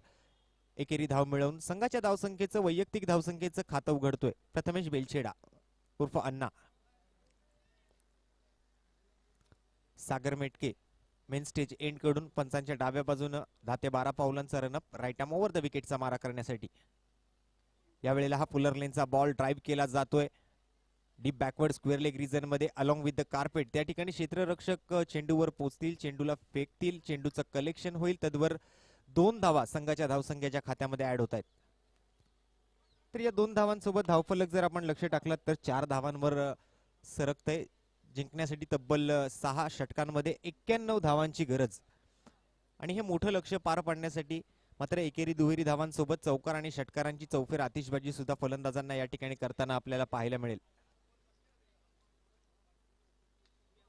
एकेरी धाव मिळवून संघाच्या धावसंख्येचं वैयक्तिक धावसंख्येचं खातं उघडतोय प्रथमेश बेलछेडा उर्फ Anna. Sagar Metke main stage end कडून पंचांच्या डाव्या बाजूने 10 ते 12 पावलांचा run up right arm over the विकेटचा मारा करण्यासाठी. यावेळेला हा पुलर लेनचा बॉल ड्राईव्ह केला जातोय deep backward square leg region मध्ये अलॉंग विथ द कार्पेट. त्या ठिकाणी क्षेत्ररक्षक चेंडूवर पोहोचतील, चेंडूला फेकतील, चेंडूचं कलेक्शन होईल. तद्वर 2 धावा संघाच्या धावसंख्येच्या खात्यामध्ये ऍड होत आहेत. तर या 2 धावांसोबत धावफलक जर आपण लक्ष टाकलं तर 4 धावांवर सरकतंय. जिंकण्यासाठी तब्बल 6 षटकांमध्ये 91 धावांची गरज आणि हे मोठं लक्ष पार पाडण्यासाठी मात्र एकेरी दुहेरी धावांसोबत चौकार आणि षटकारांची चौफेर आतिषबाजी सुद्धा फलंदाजांना या ठिकाणी करताना आपल्याला पाहायला मिळेल.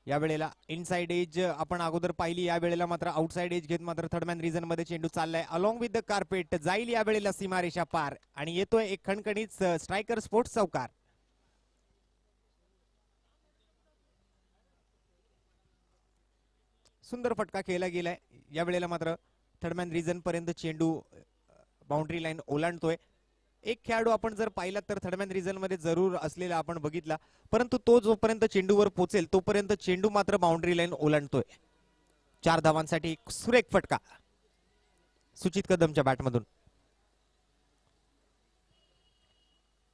या वेळेला इनसाइड एज आपण अगोदर पाहिली, या वेळेला मात्र आउटसाइड एज घेत मात्र थर्डमॅन रिजन मध्ये चेंडू चाललाय अलॉंग विथ द कार्पेट. जाईल या वेळेला सीमारेषा पार आणि येतोय एक खणखणीत स्ट्रायकर स्पोर्ट्स चौकार. सुंदर फटका खेळला गेलाय. या वेळेला मात्र थर्डमॅन रिजन पर्यंत चेंडू बाउंड्री लाईन ओलांडतोय. एक खेळाडू आपण जर पाहिला तर थर्डमॅन रिजन मध्ये जरूर असलेला आपण बघितला, परंतु तो जोपर्यंत चेंडूवर पोहोचेल तोपर्यंत चेंडू मात्र बाउंड्री लाईन ओलांडतोय. 4 धावांसाठी एक सुरेख फटका सुचित कदमच्या बॅटमधून.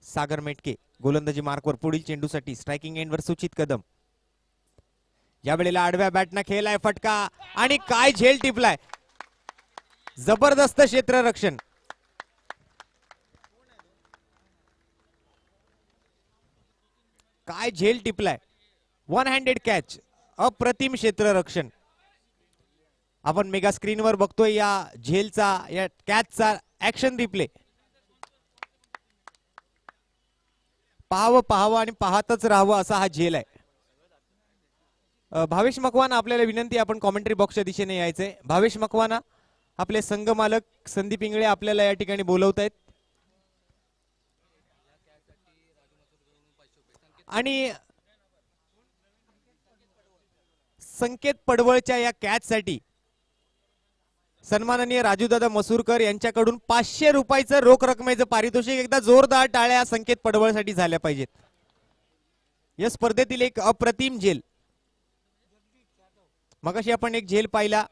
सागर मेटके गोलंदाजी मार्कवर पुढील चेंडूसाठी स्ट्रायकिंग एंडवर सुचित कदम. या वेळेला आडव्या बॅटना खेळलाय फटका आणि काय झेल टिपलाय. जबरदस्त क्षेत्ररक्षण. काय झेल टिपलाय. 1 हँडेड कॅच. अप्रतिम क्षेत्ररक्षण. आपण मेगा स्क्रीनवर बघतोय या झेलचा या कॅचचा ऍक्शन रिप्ले. पाहावं आणि पाहतच राहावं असा हा झेल आहे. भावेश मकवाना आपल्याला विनंती, आपण कॉमेंट्री बॉक्सच्या दिशेने यायचंय. भावेश मकवाना आपले संघ मालक संदीप इंगळे आपल्याला या ठिकाणी बोलवतायत. आणि संकेत पडवळच्या या कॅच साठी सन्माननीय राजूदादा मसूरकर यांच्याकडून 500 रुपयाचं रोख रकमेचं पारितोषिक. एकदा जोरदार टाळ्या संकेत पडवळसाठी झाल्या पाहिजेत. या स्पर्धेतील एक अप्रतिम झेल. मगाशी आपण एक झेल पाहिला,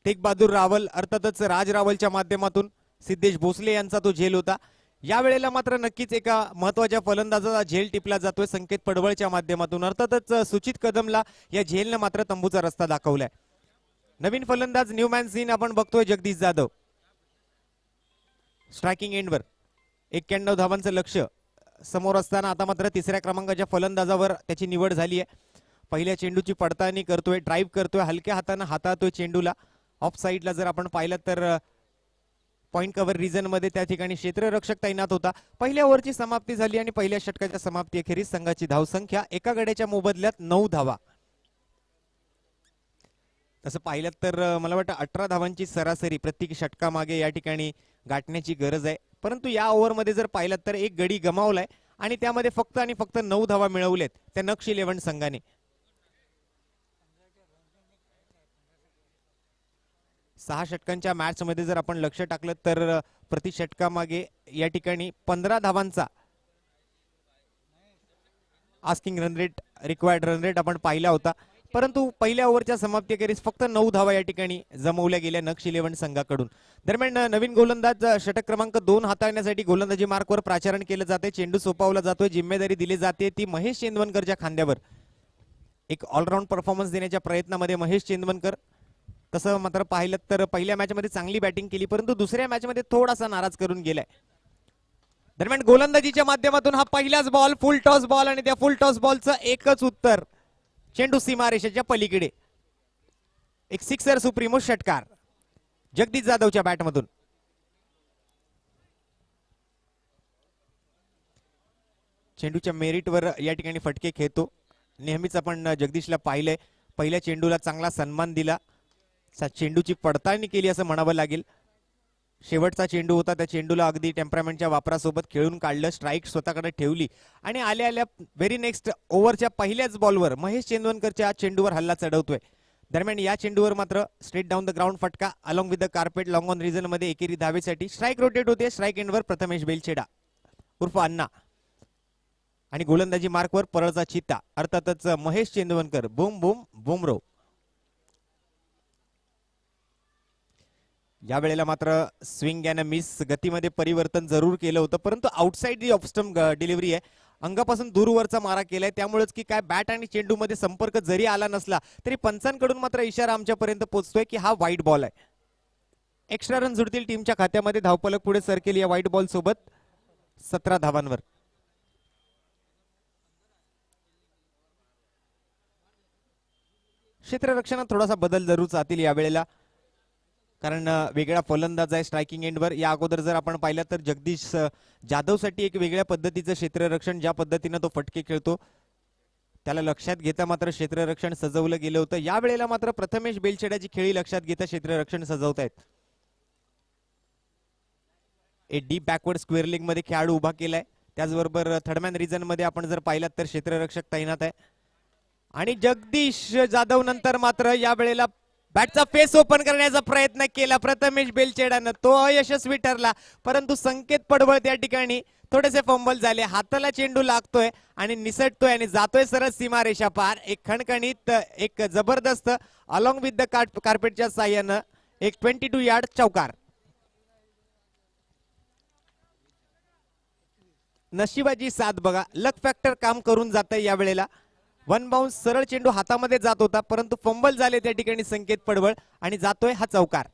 तेग बहादूर रावल अर्थातच राज रावलच्या माध्यमातून सिद्धेश भोसले यांचा तो झेल होता. या वेळेला मात्र नक्कीच एका महत्वाच्या फलंदाजाचा झेल टिपला जातोय संकेत पडवळच्या माध्यमातून. अर्थातच सुचित कदमला या झेलनं मात्र तंबूचा रस्ता दाखवलाय. नवीन फलंदाज न्यू मॅन सीन आपण बघतोय जगदीश जाधव. स्ट्रायकिंग एंडवर 91 धावांचं लक्ष समोर असताना आता मात्र तिसऱ्या क्रमांकाच्या फलंदाजावर त्याची निवड झाली आहे. पहिल्या चेंडूची पडताळणी करतोय, ड्राईव्ह करतोय, हलक्या हाताने हाताळतोय चेंडूला. ऑफ साईडला जर आपण पाहिलं तर पॉइंट कव्हर रिजन मध्ये त्या ठिकाणी क्षेत्ररक्षक तैनात होता. पहिल्या ओव्हरची समाप्ती झाली आणि पहिल्या षटकाच्या समाप्ती अखेरीस संघाची धावसंख्या एका गड्याच्या मोबदल्यात 9 धावा. तसं पाहिलं तर मला वाटतं 18 धावांची सरासरी प्रत्येक षटकामागे या ठिकाणी गाठण्याची गरज आहे. परंतु या ओव्हरमध्ये जर पाहिलं तर एक गडी गमावलाय आणि त्यामध्ये फक्त आणि फक्त 9 धावा मिळवलेत त्या नक्ष 11 संघाने. सहा षटकांच्या मॅच मध्ये जर आपण लक्ष टाकलं तर प्रति षटकामागे या ठिकाणी 15 धावांचा asking run rate, required run rate आपण पाहिला होता. परंतु पहिल्या ओव्हरच्या समाप्तीखेरीज फक्त 9 धावा या ठिकाणी जमवल्या गेल्या नक्ष 11 संघाकडून. दरम्यान नवीन गोलंदाज षटक क्रमांक 2 हाताळण्यासाठी गोलंदाजी मार्कवर प्राचारण केलं जाते. चेंडू सोपावला जातोय, जिम्मेदारी दिली जाते ती महेश चेंदवनकरच्या खांद्यावर. एक ऑलराऊंड परफॉर्मन्स देण्याच्या प्रयत्नामध्ये महेश चेंदवनकर. तसं मात्र पाहिलं तर पहिल्या मॅच मध्ये चांगली बॅटिंग केली, परंतु दुसऱ्या मॅच मध्ये थोडासा नाराज करून गेलाय. दरम्यान गोलंदाजीच्या माध्यमातून हा पहिलाच बॉल फुल टॉस बॉल आणि त्या फुल टॉस बॉलचं एकच उत्तर, चेंडू सीमारेषेच्या पलीकडे. एक सिक्सर सुप्रीमो षटकार जगदीश जाधवच्या बॅटमधून. चेंडूच्या मेरिटवर या ठिकाणी फटके खेळतो. नेहमीच आपण जगदीशला पाहिलंय, पहिल्या चेंडूला चांगला सन्मान दिला, चेंडूची पडताळणी केली असं म्हणावं लागेल. शेवटचा चेंडू होता, त्या चेंडूला अगदी टेम्परामेंटच्या वापरासोबत खेळून काढलं, स्ट्राईक स्वतःकडे ठेवली आणि आल्या आल्या व्हेरी नेक्स्ट ओव्हरच्या पहिल्याच बॉलवर महेश चेंदवनकरच्या चेंडूवर हल्ला चढवतोय. दरम्यान या चेंडूवर मात्र स्ट्रेट डाऊन द ग्राउंड फटका along with the carpet long on region मध्ये एकेरी धावेसाठी. स्ट्राईक रोटेट होते. स्ट्राईक एंडवर प्रथमेश बेलछेडा उर्फ अण्णा आणि गोलंदाजी मार्कवर परळचा चित्ता अर्थातच महेश चेंदवनकर. Boom boom Bumrah. या वेळेला मात्र स्विंग अँड मिस गतीमध्ये परिवर्तन जरूर केलं होतं, परंतु outside the off stump delivery आहे. अंगापासून दूरवरचा मारा केलाय, त्यामुळेच की काय बॅट आणि चेंडू मध्ये संपर्क जरी आला नसला तरी पंचांकडून मात्र इशारा आमच्यापर्यंत पोहोचतोय की हा वाईट बॉल आहे. एक्स्ट्रा रन जुळतील टीमच्या खात्यामध्ये. धावफलक पुढे सरकेल या वाईट बॉल सोबत 17 धावांवर. क्षेत्ररक्षणात थोडासा बदल जरूर जातील या वेळेला, कारण वेगळा फलंदाज आहे स्ट्रायकिंग एंडवर. या अगोदर जर आपण पाहिलं तर जगदीश जाधवसाठी एक वेगळ्या पद्धतीचं क्षेत्ररक्षण, ज्या पद्धतीनं तो फटके खेळतो त्याला लक्षात घेता मात्र क्षेत्ररक्षण सजवलं गेलं होतं. या वेळेला मात्र प्रथमेश बेलछेडाची खेळी लक्षात घेता क्षेत्ररक्षण सजवतायत. एक डीप बॅकवर्ड स्क्वेअर लेग मध्ये खेळाडू उभा केलाय. त्याचबरोबर थर्डमॅन रिजन मध्ये आपण जर पाहिलात तर क्षेत्ररक्षक तैनात आहे. आणि जगदीश जाधव नंतर मात्र या वेळेला बॅटचा फेस ओपन करण्याचा प्रयत्न केला प्रथमेश बेलछेडानं, तो अयशस्वी ठरला. परंतु संकेत पडवळ त्या ठिकाणी थोडेसे फंबल झाले. हाताला चेंडू लागतोय आणि निसटतोय आणि जातोय सरळ सीमारेषा पार. एक खणखणीत, एक जबरदस्त अलॉंग विथ द कार्पेटच्या साह्यानं एक 22 यार्ड चौकार. नशिबाची साथ बघा, लक फॅक्टर काम करून जातंय या वेळेला. वन बाउन्स सरळ चेंडू हातामध्ये जात होता, परंतु फंबल झाले त्या ठिकाणी संकेत पडवळ आणि जातोय हा चौकार.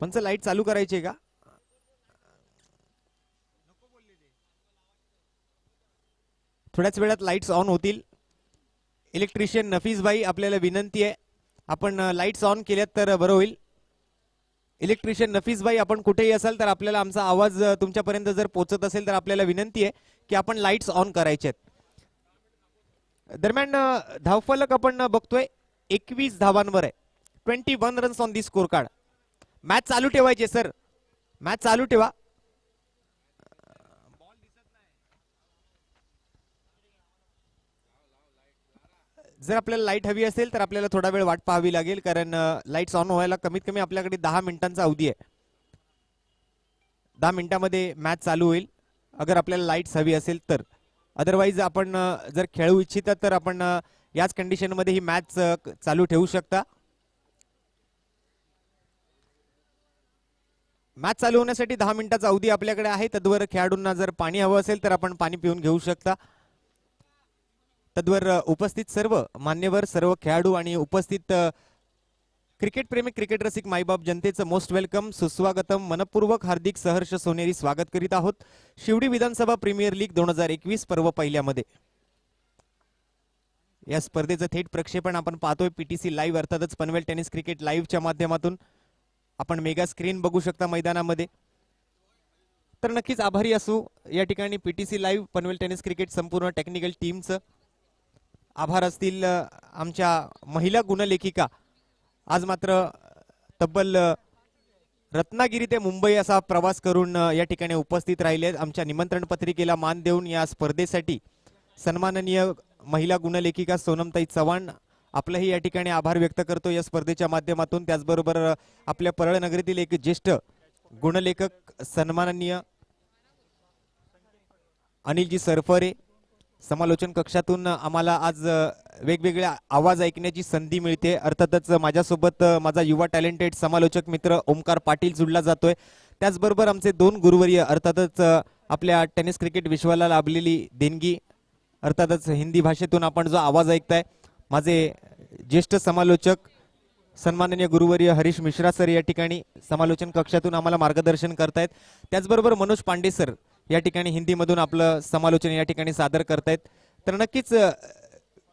पंच लाईट चालू करायची का? थोड्याच वेळात लाईट्स ऑन होतील. इलेक्ट्रिशियन नफीस भाई आपल्याला विनंती आहे, आपण लाईट्स ऑन केल्यात तर बरं होईल. इलेक्ट्रिशियन नफीस भाई आपण कुठेही असाल तर आपल्याला आमचा आवाज तुमच्यापर्यंत जर पोहोचत असेल तर आपल्याला विनंती आहे की आपण लाईट्स ऑन करायचे आहेत. दरम्यान धावफलक आपण बघतोय 21 धावांवर आहे. 21 runs on the score card. Match चालू ठेवायचे सर, मॅच चालू ठेवा. जर आपल्याला लाईट हवी असेल तर आपल्याला थोडा वेळ वाट पाहावी लागेल, कारण लाईट्स ऑन व्हायला कमीत कमी आपल्याकडे 10 मिनिटांचा अवधी आहे. 10 मिनिटांमध्ये मॅच चालू होईल अगर आपल्याला लाईट्स हवी असेल तर. अदरवाईज आपण जर खेळू इच्छिता तर आपण याच कंडिशन मध्ये ही मॅच चालू ठेवू शकता. मॅच चालू होण्यासाठी 10 मिनिटाचा अवधी आपल्याकडे आहे. तद्वर खेळाडूंना जर पाणी हवं असेल तर आपण पाणी पिऊन घेऊ शकता. तद्वर उपस्थित सर्व मान्यवर, सर्व खेळाडू आणि उपस्थित क्रिकेट प्रेमी, क्रिकेट रसिक मायबाप जनतेचं मोस्ट वेलकम, सुस्वागतम, मनपूर्वक हार्दिक सहर्ष सोनेरी स्वागत करीत आहोत शिवडी विधानसभा प्रीमियर लीग 2021 पर्व पहिल्यामध्ये. या स्पर्धेचं थेट प्रक्षेपण आपण पाहतोय पीटीसी लाईव्ह, अर्थातच पनवेल टेनिस क्रिकेट लाईव्हच्या माध्यमातून. आपण मेगा स्क्रीन बघू शकता मैदानामध्ये. तर नक्कीच आभारी असू या ठिकाणी PTC live, Panvel tennis cricket संपूर्ण टेक्निकल टीमचं. आभार असतील आमच्या महिला गुणलेखिका, आज मात्र तब्बल रत्नागिरी ते मुंबई असा प्रवास करून या ठिकाणी उपस्थित राहिले. आमच्या निमंत्रण पत्रिकेला मान देऊन या स्पर्धेसाठी सन्माननीय महिला गुणलेखिका सोनमताई चव्हाण आपलंही या ठिकाणी आभार व्यक्त करतो या स्पर्धेच्या माध्यमातून. त्याचबरोबर आपल्या परळ नगरीतील एक ज्येष्ठ गुणलेखक सन्माननीय अनिलजी सरफरे, समालोचन कक्षातून आम्हाला आज वेगवेगळे आवाज ऐकण्याची संधी मिळते. अर्थातच माझ्यासोबत माझा युवा टॅलेंटेड समालोचक मित्र ओमकार पाटील जुळला जातोय. त्याचबरोबर आमचे दोन गुरुवर्य, अर्थातच आपल्या टेनिस क्रिकेट विश्वाला लाभलेली देणगी, अर्थातच हिंदी भाषेतून आपण जो आवाज ऐकताय, माझे ज्येष्ठ समालोचक सन्माननीय गुरुवर्य हरीश मिश्रा सर या ठिकाणी समालोचन कक्षातून आम्हाला मार्गदर्शन करतायत. त्याचबरोबर मनोज पांडे सर या ठिकाणी हिंदीमधून आपलं समालोचन या ठिकाणी सादर करतायत. तर नक्कीच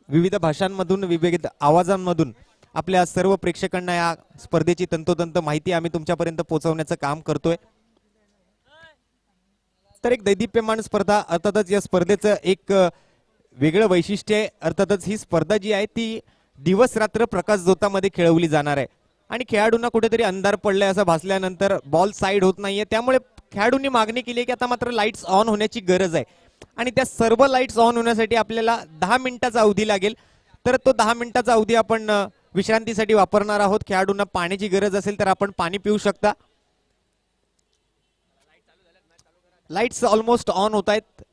विविध भाषांमधून, विविध आवाजांमधून आपल्या सर्व प्रेक्षकांना या स्पर्धेची तंतोतंत माहिती आम्ही तुमच्यापर्यंत पोहोचवण्याचं काम करतोय. तर एक दैदिप्यमान स्पर्धा, अर्थातच या स्पर्धेचं एक वेगळं वैशिष्ट्य आहे. अर्थातच ही स्पर्धा जी आहे ती दिवस रात्र प्रकाश झोतामध्ये खेळवली जाणार आहे आणि खेळाडूंना कुठेतरी अंधार पडलाय असं भासल्यानंतर बॉल साईड होत नाहीये. त्यामुळे खेळाडूंनी मागणी केली आहे की आता मात्र लाईट्स ऑन होण्याची गरज आहे आणि त्या सर्व लाईट्स ऑन होण्यासाठी आपल्याला 10 मिनिटाचा अवधी लागेल. तर तो 10 मिनिटाचा अवधी आपण विश्रांतीसाठी वापरणार आहोत. खेळाडूंना पाण्याची गरज असेल तर आपण पाणी पिऊ शकता. लाईट्स ऑलमोस्ट ऑन होत आहेत.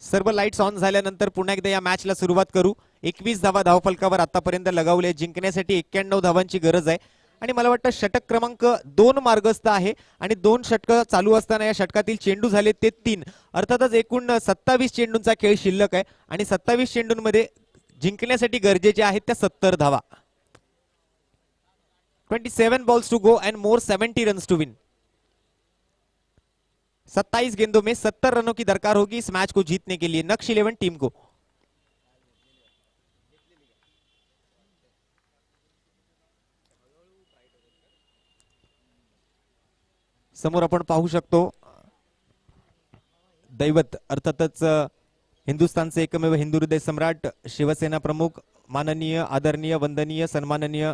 सर्व लाईट्स ऑन झाल्यानंतर पुन्हा एकदा या मॅचला सुरुवात करू. 21 धावा धावफलकावर आतापर्यंत लगावले. जिंकण्यासाठी 91 धावांची गरज आहे आणि मला वाटतं षटक क्रमांक 2 मार्गस्थ आहे आणि 2 षटकं चालू असताना या षटकातील चेंडू झाले ते 3. अर्थातच एकूण 27 चेंडूंचा खेळ शिल्लक आहे आणि 27 चेंडूंमध्ये जिंकण्यासाठी गरजेचे आहेत त्या 70 धावा. 27 balls to go and more 70 runs to win. 27 गेंदों में 70 रनों की दरकार होगी इस मैच को जीतने के लिए नक्श 11 टीम को. समोर आपण पाहू शकतो दैवत, अर्थातच हिंदुस्थानचे एकमेव हिंदू हृदय सम्राट, शिवसेना प्रमुख, माननीय, आदरणीय, वंदनीय, सन्माननीय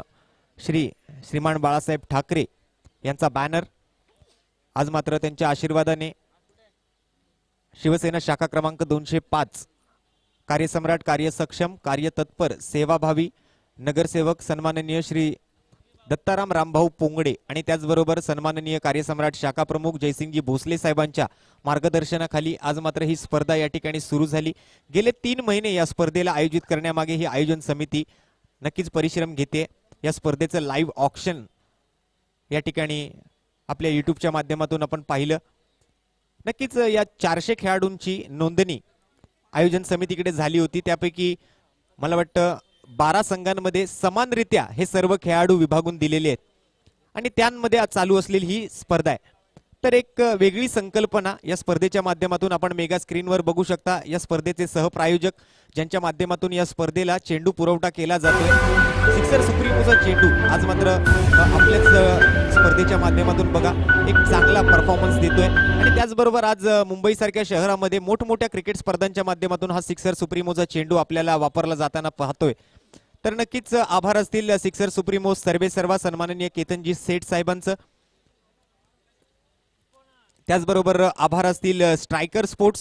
श्रीमान बाळासाहेब ठाकरे यांचा बॅनर. आज मात्र त्यांच्या आशीर्वादाने शिवसेना शाखा क्रमांक 205 कार्यसम्राट, कार्यसक्षम, कार्यतत्पर, सेवाभावी नगरसेवक सन्माननीय श्री दत्ताराम रामभाऊ पोंगडे आणि त्याचबरोबर सन्माननीय कार्यसम्राट शाखा प्रमुख जयसिंगजी भोसले साहेबांच्या मार्गदर्शनाखाली आज मात्र ही स्पर्धा या ठिकाणी सुरू झाली. गेले 3 महिने या स्पर्धेला आयोजित करण्यामागे ही आयोजन समिती नक्कीच परिश्रम घेते. या स्पर्धेचं लाईव्ह ऑक्शन या ठिकाणी आपल्या युट्यूबच्या माध्यमातून आपण पाहिलं. नक्कीच या 400 खेळाडूंची नोंदणी आयोजन समितीकडे झाली होती. त्यापैकी मला वाटतं 12 संघांमध्ये समानरित्या हे सर्व खेळाडू विभागून दिलेले आहेत आणि त्यांमध्ये आज चालू असलेली ही स्पर्धा आहे. तर एक वेगळी संकल्पना या स्पर्धेच्या माध्यमातून आपण मेगा स्क्रीनवर बघू शकता. या स्पर्धेचे सहप्रायोजक ज्यांच्या माध्यमातून या स्पर्धेला चेंडू पुरवठा केला जातोय, सिक्सर सुप्रीमोचा चेंडू आज मात्र आपल्याच स्पर्धेच्या माध्यमातून बघा एक चांगला परफॉर्मन्स देतोय. आणि त्याचबरोबर आज मुंबई सारख्या शहरामध्ये मोठमोठ्या क्रिकेट स्पर्धांच्या माध्यमातून हा सिक्सर सुप्रीमोचा चेंडू आपल्याला वापरला जाताना पाहतोय. तर नक्कीच आभार असतील सिक्सर सुप्रीमो सर्वे सर्वा सन्माननीय केतनजी सेठ साहेबांचं. त्याचबरोबर आभार असतील स्ट्रायकर स्पोर्ट्स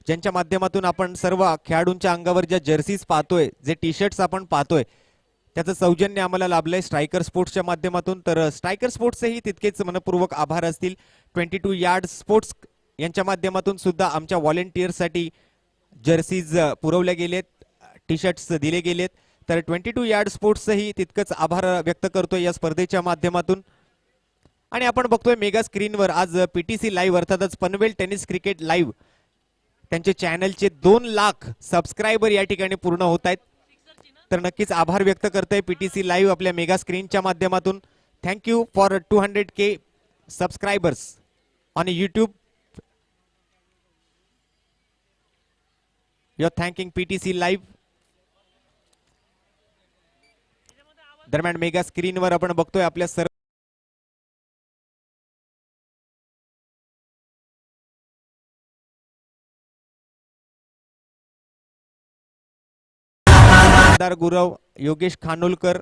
ज्यांच्या माध्यमातून आपण सर्व खेळाडूंच्या अंगावर ज्या जर्सीज पाहतोय, जे टी शर्ट्स आपण पाहतोय, त्याचं सौजन्य आम्हाला लाभलंय स्ट्रायकर स्पोर्ट्सच्या माध्यमातून. तर स्ट्रायकर स्पोर्ट्सचेही तितकेच मनपूर्वक आभार असतील. 22 यार्ड स्पोर्ट्स यांच्या माध्यमातून सुद्धा आमच्या व्हॉलेंटियर्ससाठी जर्सीज पुरवल्या गेलेत, टी शर्ट्स दिले गेलेत. तर 22 यार्ड स्पोर्ट्सचंही तितकंच आभार व्यक्त करतोय या स्पर्धेच्या माध्यमातून. आणि आपण बघतोय मेगा स्क्रीनवर आज पीटीसी लाईव्ह अर्थातच पनवेल टेनिस क्रिकेट लाईव्ह त्यांचे चॅनलचे 2 लाख सबस्क्रायबर या ठिकाणी पूर्ण होत आहेत. तर नक्कीच आभार व्यक्त करतोय पीटीसी लाईव्ह आपल्या मेगा स्क्रीनच्या माध्यमातून. Thank you for 200K subscribers on YouTube. You are thanking PTC live. दरम्यान मेगा स्क्रीनवर आपण बघतोय आपल्या सर्व मंदार गुरव, योगेश खानोलकर,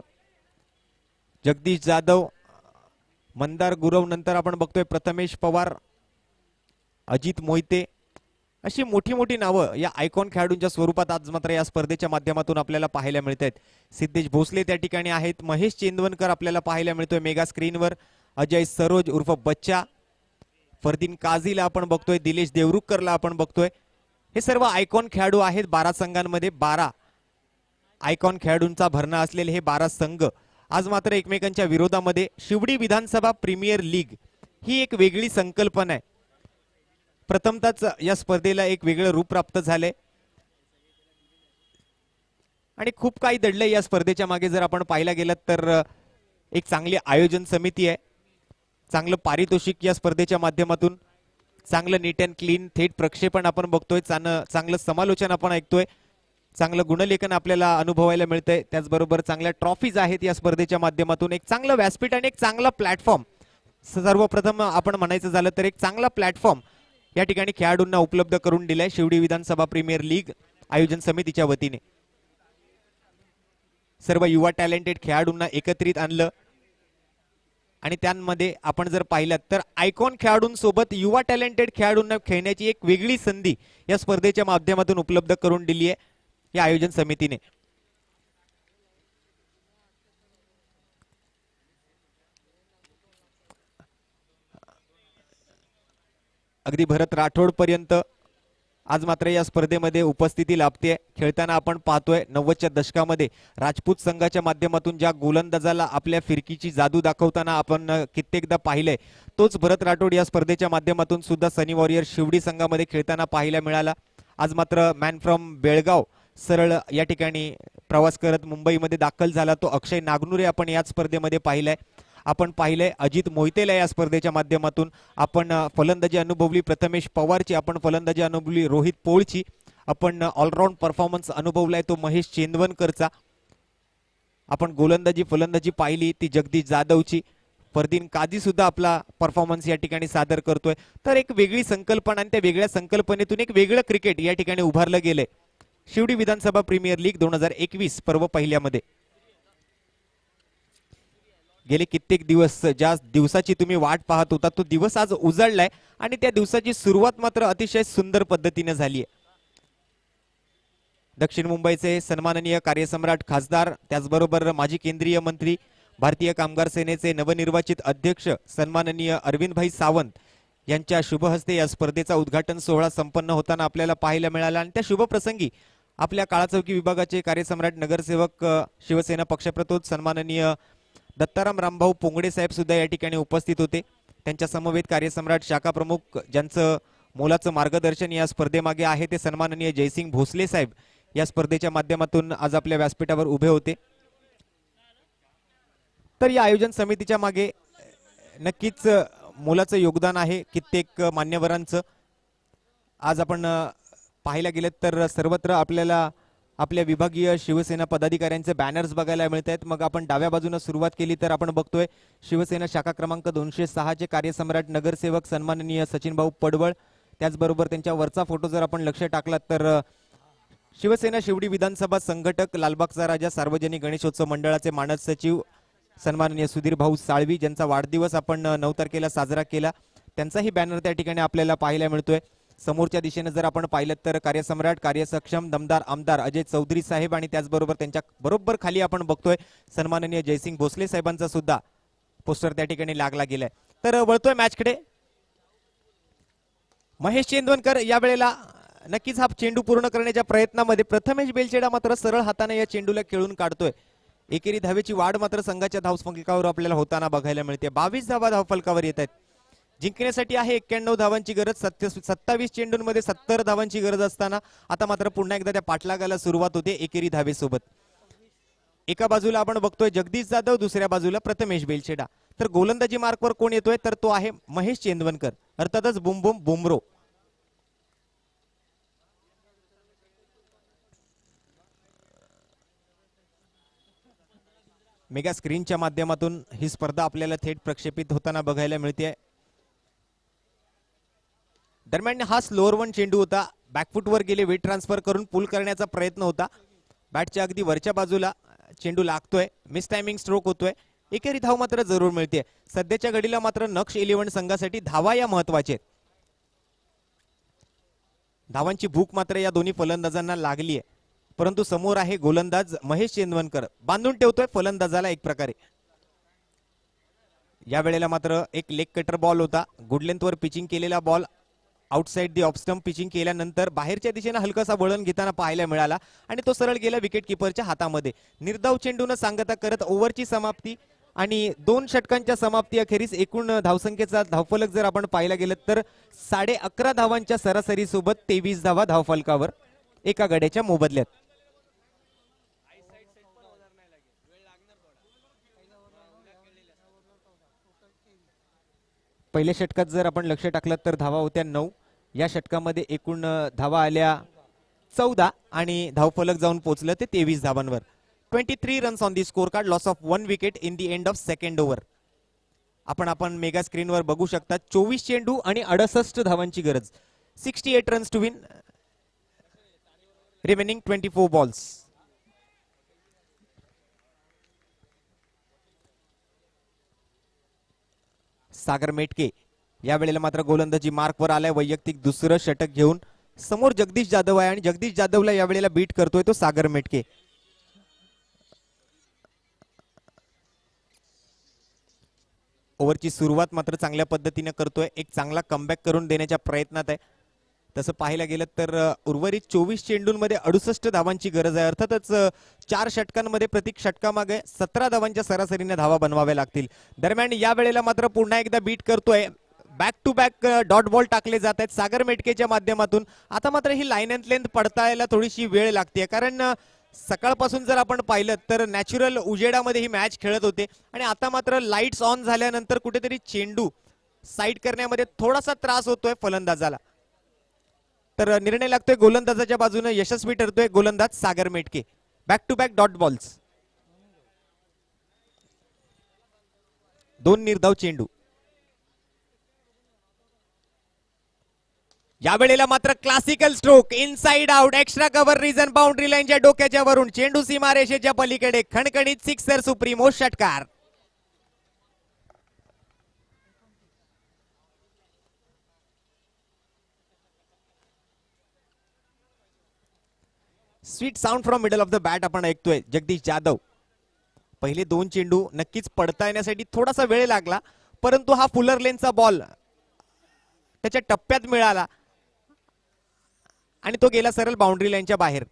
जगदीश जाधव, मंदार गुरव नंतर आपण बघतोय प्रथमेश पवार, अजित मोहिते, अशी मोठी मोठी नावं या आयकॉन खेळाडूंच्या स्वरूपात आज मात्र या स्पर्धेच्या माध्यमातून आपल्याला पाहायला मिळत आहेत. सिद्धेश भोसले त्या ठिकाणी आहेत, महेश चेंदवनकर आपल्याला पाहायला मिळतोय मेगा स्क्रीनवर, अजय सरोज उर्फ बच्चा, फरदीन काझीला आपण बघतोय, दिलेश देवरुखकरला आपण बघतोय. हे सर्व आयकॉन खेळाडू आहेत. 12 संघांमध्ये 12 आयकॉन खेळाडूंचा भरणा असलेले हे 12 संघ आज मात्र एकमेकांच्या विरोधामध्ये. शिवडी विधानसभा प्रीमियर लीग ही एक वेगळी संकल्पना आहे. प्रथमतःच या स्पर्धेला एक वेगळं रूप प्राप्त झालंय आणि खूप काही दडलंय या स्पर्धेच्या मागे. जर आपण पाहायला गेलं तर एक चांगली आयोजन समिती आहे, चांगलं पारितोषिक या स्पर्धेच्या माध्यमातून, चांगलं नीट अँड क्लीन थेट प्रक्षेपण आपण बघतोय, चांगलं समालोचन आपण ऐकतोय, चांगलं गुणलेखन आपल्याला अनुभवायला मिळतंय. त्याचबरोबर चांगल्या ट्रॉफीज आहेत या स्पर्धेच्या माध्यमातून. एक चांगलं व्यासपीठ आणि एक चांगला प्लॅटफॉर्म, सर्वप्रथम आपण म्हणायचं झालं तर एक चांगला प्लॅटफॉर्म या ठिकाणी खेळाडूंना उपलब्ध करून दिलाय शिवडी विधानसभा प्रीमियर लीग आयोजन समितीच्या वतीने. सर्व युवा टॅलेंटेड खेळाडूंना एकत्रित आणलं आणि त्यांमध्ये आपण जर पाहिलं तर आयकॉन खेळाडूंसोबत युवा टॅलेंटेड खेळाडूंना खेळण्याची एक वेगळी संधी या स्पर्धेच्या माध्यमातून उपलब्ध करून दिली आहे या आयोजन समितीने. अगदी भरत राठोड पर्यंत आज मात्र या स्पर्धेमध्ये उपस्थिती लाभते. खेळताना आपण पाहतोय 90च्या दशकामध्ये राजपूत संघाच्या माध्यमातून ज्या गोलंदाजाला आपल्या फिरकीची जादू दाखवताना आपण कित्येकदा पाहिलंय, तोच भरत राठोड या स्पर्धेच्या माध्यमातून सुद्धा सनी वॉरियर शिवडी संघामध्ये खेळताना पाहायला मिळाला. आज मात्र मॅन फ्रॉम बेळगाव सरळ या ठिकाणी प्रवास करत मुंबईमध्ये दाखल झाला तो अक्षय नागनुरे आपण याच स्पर्धेमध्ये पाहिलंय. आपण पाहिलंय अजित मोहितेला या स्पर्धेच्या माध्यमातून. आपण फलंदाजी अनुभवली प्रथमेश पवारची, आपण फलंदाजी अनुभवली रोहित पोळची, आपण ऑलराऊंड परफॉर्मन्स अनुभवलाय तो महेश चेंदवनकरचा. आपण गोलंदाजी फलंदाजी पाहिली ती जगदीश जाधवची. फरदीन काझी सुद्धा आपला परफॉर्मन्स या ठिकाणी सादर करतोय. तर एक वेगळी संकल्पना आणि त्या वेगळ्या संकल्पनेतून एक वेगळं क्रिकेट या ठिकाणी उभारलं गेलंय. शिवडी विधानसभा प्रीमियर लीग 2021 पर्व पहिल्यामध्ये. गेले कित्येक दिवस ज्या दिवसाची तुम्ही वाट पाहत होता तो दिवस आज उजळलाय आणि त्या दिवसाची सुरुवात मात्र अतिशय सुंदर पद्धतीने झाली आहे. दक्षिण मुंबईचे सन्माननीय कार्यसम्राट खासदार, त्याचबरोबर माजी केंद्रीय मंत्री, भारतीय कामगार सेनेचे नवनिर्वाचित अध्यक्ष सन्माननीय अरविंदभाई सावंत यांच्या शुभ हस्ते या स्पर्धेचा उद्घाटन सोहळा संपन्न होताना आपल्याला पाहायला मिळाला. आणि त्या शुभ प्रसंगी आपल्या काळाचौकी विभागाचे कार्यसम्राट नगरसेवक शिवसेना पक्षप्रतोद सन्माननीय दत्ताराम रामभाऊ पोंगडे साहेब सुद्धा या ठिकाणी उपस्थित होते. त्यांच्या समवेत कार्यसम्राट शाखा प्रमुख ज्यांचं मोलाचं मार्गदर्शन या स्पर्धेमागे आहे ते सन्माननीय जयसिंग भोसले साहेब या स्पर्धेच्या माध्यमातून आज आपल्या व्यासपीठावर उभे होते. तर या आयोजन समितीच्या मागे नक्कीच मोलाचं योगदान आहे कित्येक मान्यवरांचं. आज आपण पाहायला गेलं तर सर्वत्र आपल्याला आपल्या विभागीय शिवसेना पदाधिकाऱ्यांचे बॅनर्स बघायला मिळत आहेत. मग आपण डाव्या बाजूने सुरुवात केली तर आपण बघतोय शिवसेना शाखा क्रमांक 206 चे कार्यसम्राट नगरसेवक सन्माननीय सचिन भाऊ पडवळ. त्याचबरोबर त्यांच्या वरचा फोटो जर आपण लक्ष टाकलात तर शिवसेना शिवडी विधानसभा संघटक लालबागचा राजा सार्वजनिक गणेशोत्सव मंडळाचे मानद सचिव सन्माननीय सुधीर भाऊ साळवी ज्यांचा वाढदिवस आपण 9 तारखेला साजरा केला, त्यांचाही बॅनर त्या ठिकाणी आपल्याला पाहायला मिळतोय. समोरच्या दिशेने जर आपण पाहिलं तर कार्यसम्राट कार्यसक्षम दमदार आमदार अजय चौधरी साहेब आणि त्याचबरोबर त्यांच्या बरोबर खाली आपण बघतोय सन्माननीय जयसिंग भोसले साहेबांचा सुद्धा पोस्टर त्या ठिकाणी लागला गेलाय. तर वळतोय मॅचकडे. महेश चेंदवनकर या वेळेला नक्कीच हा चेंडू पूर्ण करण्याच्या प्रयत्नामध्ये प्रथमेश बेलचेडा मात्र सरळ हाताने या चेंडूला खेळून काढतोय. एकेरी धावेची वाढ मात्र संघाच्या धावफलकावर आपल्याला होताना बघायला मिळते. 22 धावा धावफलकावर येत आहेत. जिंकण्यासाठी आहे 91 धावांची गरज. 27 चेंडूंमध्ये 70 धावांची गरज असताना आता मात्र पुन्हा एकदा त्या पाठलागाला सुरुवात होते एकेरी धावेसोबत. एका बाजूला आपण बघतोय जगदीश जाधव, दुसऱ्या बाजूला प्रथमेश बेलचेडा. तर गोलंदाजी मार्कवर कोण येतोय तर तो आहे महेश चेंदवनकर, अर्थातच बुम बुम बुमरो. मेगा स्क्रीनच्या माध्यमातून ही स्पर्धा आपल्याला थेट प्रक्षेपित होताना बघायला मिळते. दरम्यान हा स्लोअर वन चेंडू होता. बॅकफुटवर गेले, वेट ट्रान्सफर करून पुल करण्याचा प्रयत्न होता. बॅटच्या अगदी वरच्या बाजूला चेंडू लागतोय, मिस टायमिंग स्ट्रोक होतोय. एकेरी धाव मात्र जरूर मिळते. सध्याच्या घडीला मात्र नक्ष 11 संघासाठी धावा या महत्वाच्या आहेत. धावांची भूक मात्र या दोन्ही फलंदाजांना लागली आहे, परंतु समोर आहे गोलंदाज महेश चेंदवनकर, बांधून ठेवतोय फलंदाजाला एक प्रकारे. या वेळेला मात्र एक लेग कटर बॉल होता, गुड लेंथवर पिचिंग केलेला ball outside the off stump pitching केल्यानंतर बाहेरच्या दिशेने हलकासा वळण घेताना पाहायला मिळाला आणि तो सरळ गेला विकेट किपरच्या हातामध्ये. निर्धाव चेंडून सांगता करत ओव्हरची समाप्ती आणि 2 षटकांच्या समाप्ती अखेरीस एकूण धावसंख्येचा धावफलक जर आपण पाहायला गेलं तर 11.5 धावांच्या सरासरी सोबत 23 धावा धावफलकावर एका गड्याच्या मोबदल्यात. पहिल्या षटकात जर आपण लक्ष टाकलं तर धावा होत्या 9. या षटकामध्ये एकूण धावा आल्या 14 आणि धावफलक जाऊन पोहोचलं ते 23 धावांवर. 23 runs on the score card, loss of 1 wicket in the end of second over. आपण मेगा स्क्रीनवर बघू शकता 24 चेंडू आणि 68 धावांची गरज. 68 runs to win remaining 24 balls. Sagar Metke या वेळेला मात्र गोलंदाजी मार्कवर आलाय, वैयक्तिक दुसरं षटक घेऊन. समोर जगदीश जाधव आहे आणि जगदीश जाधवला या वेळेला बीट करतोय तो सागर मेटके. ओव्हरची सुरुवात मात्र चांगल्या पद्धतीने करतोय, एक चांगला कमबॅक करून देण्याच्या प्रयत्नात आहे. तसं पाहायला गेलं तर उर्वरित 24 चेंडूंमध्ये 68 धावांची गरज आहे. अर्थातच 4 षटकांमध्ये प्रत्येक षटकामागे 17 धावांच्या सरासरीने धावा बनवाव्या लागतील. दरम्यान या वेळेला मात्र पुन्हा एकदा बीट करतोय, back to back dot ball टाकले जात आहेत सागर मेटकेच्या माध्यमातून. आता मात्र ही लाईन अँड लेंथ पडतायला थोडीशी वेळ लागते, कारण सकाळपासून जर आपण पाहिलं तर नॅचरल उजेडामध्ये ही मॅच खेळत होते आणि आता मात्र लाईट्स ऑन झाल्यानंतर कुठेतरी चेंडू साईड करण्यामध्ये थोडासा त्रास होतोय फलंदाजाला. तर निर्णय लागतोय गोलंदाजाच्या बाजूने, यशस्वी ठरतोय गोलंदाज Sagar Metke. Back to back dot balls, 2 निर्धाव चेंडू. या वेळेला मात्र classical stroke, inside out, extra cover region, boundary लाईनच्या डोक्याच्या वरून चेंडू सीमारेषेच्या पलीकडे, खणखणीत सिक्सर, सुप्रीमो षटकार. Sweet sound from middle of the bat आपण ऐकतोय. जगदीश जाधव, पहिले 2 चेंडू नक्कीच पडता येण्यासाठी थोडासा वेळ लागला, परंतु हा फुलर लेनचा बॉल त्याच्या टप्प्यात मिळाला आणि तो गेला सरळ बाउंड्री लाईनच्या बाहेर.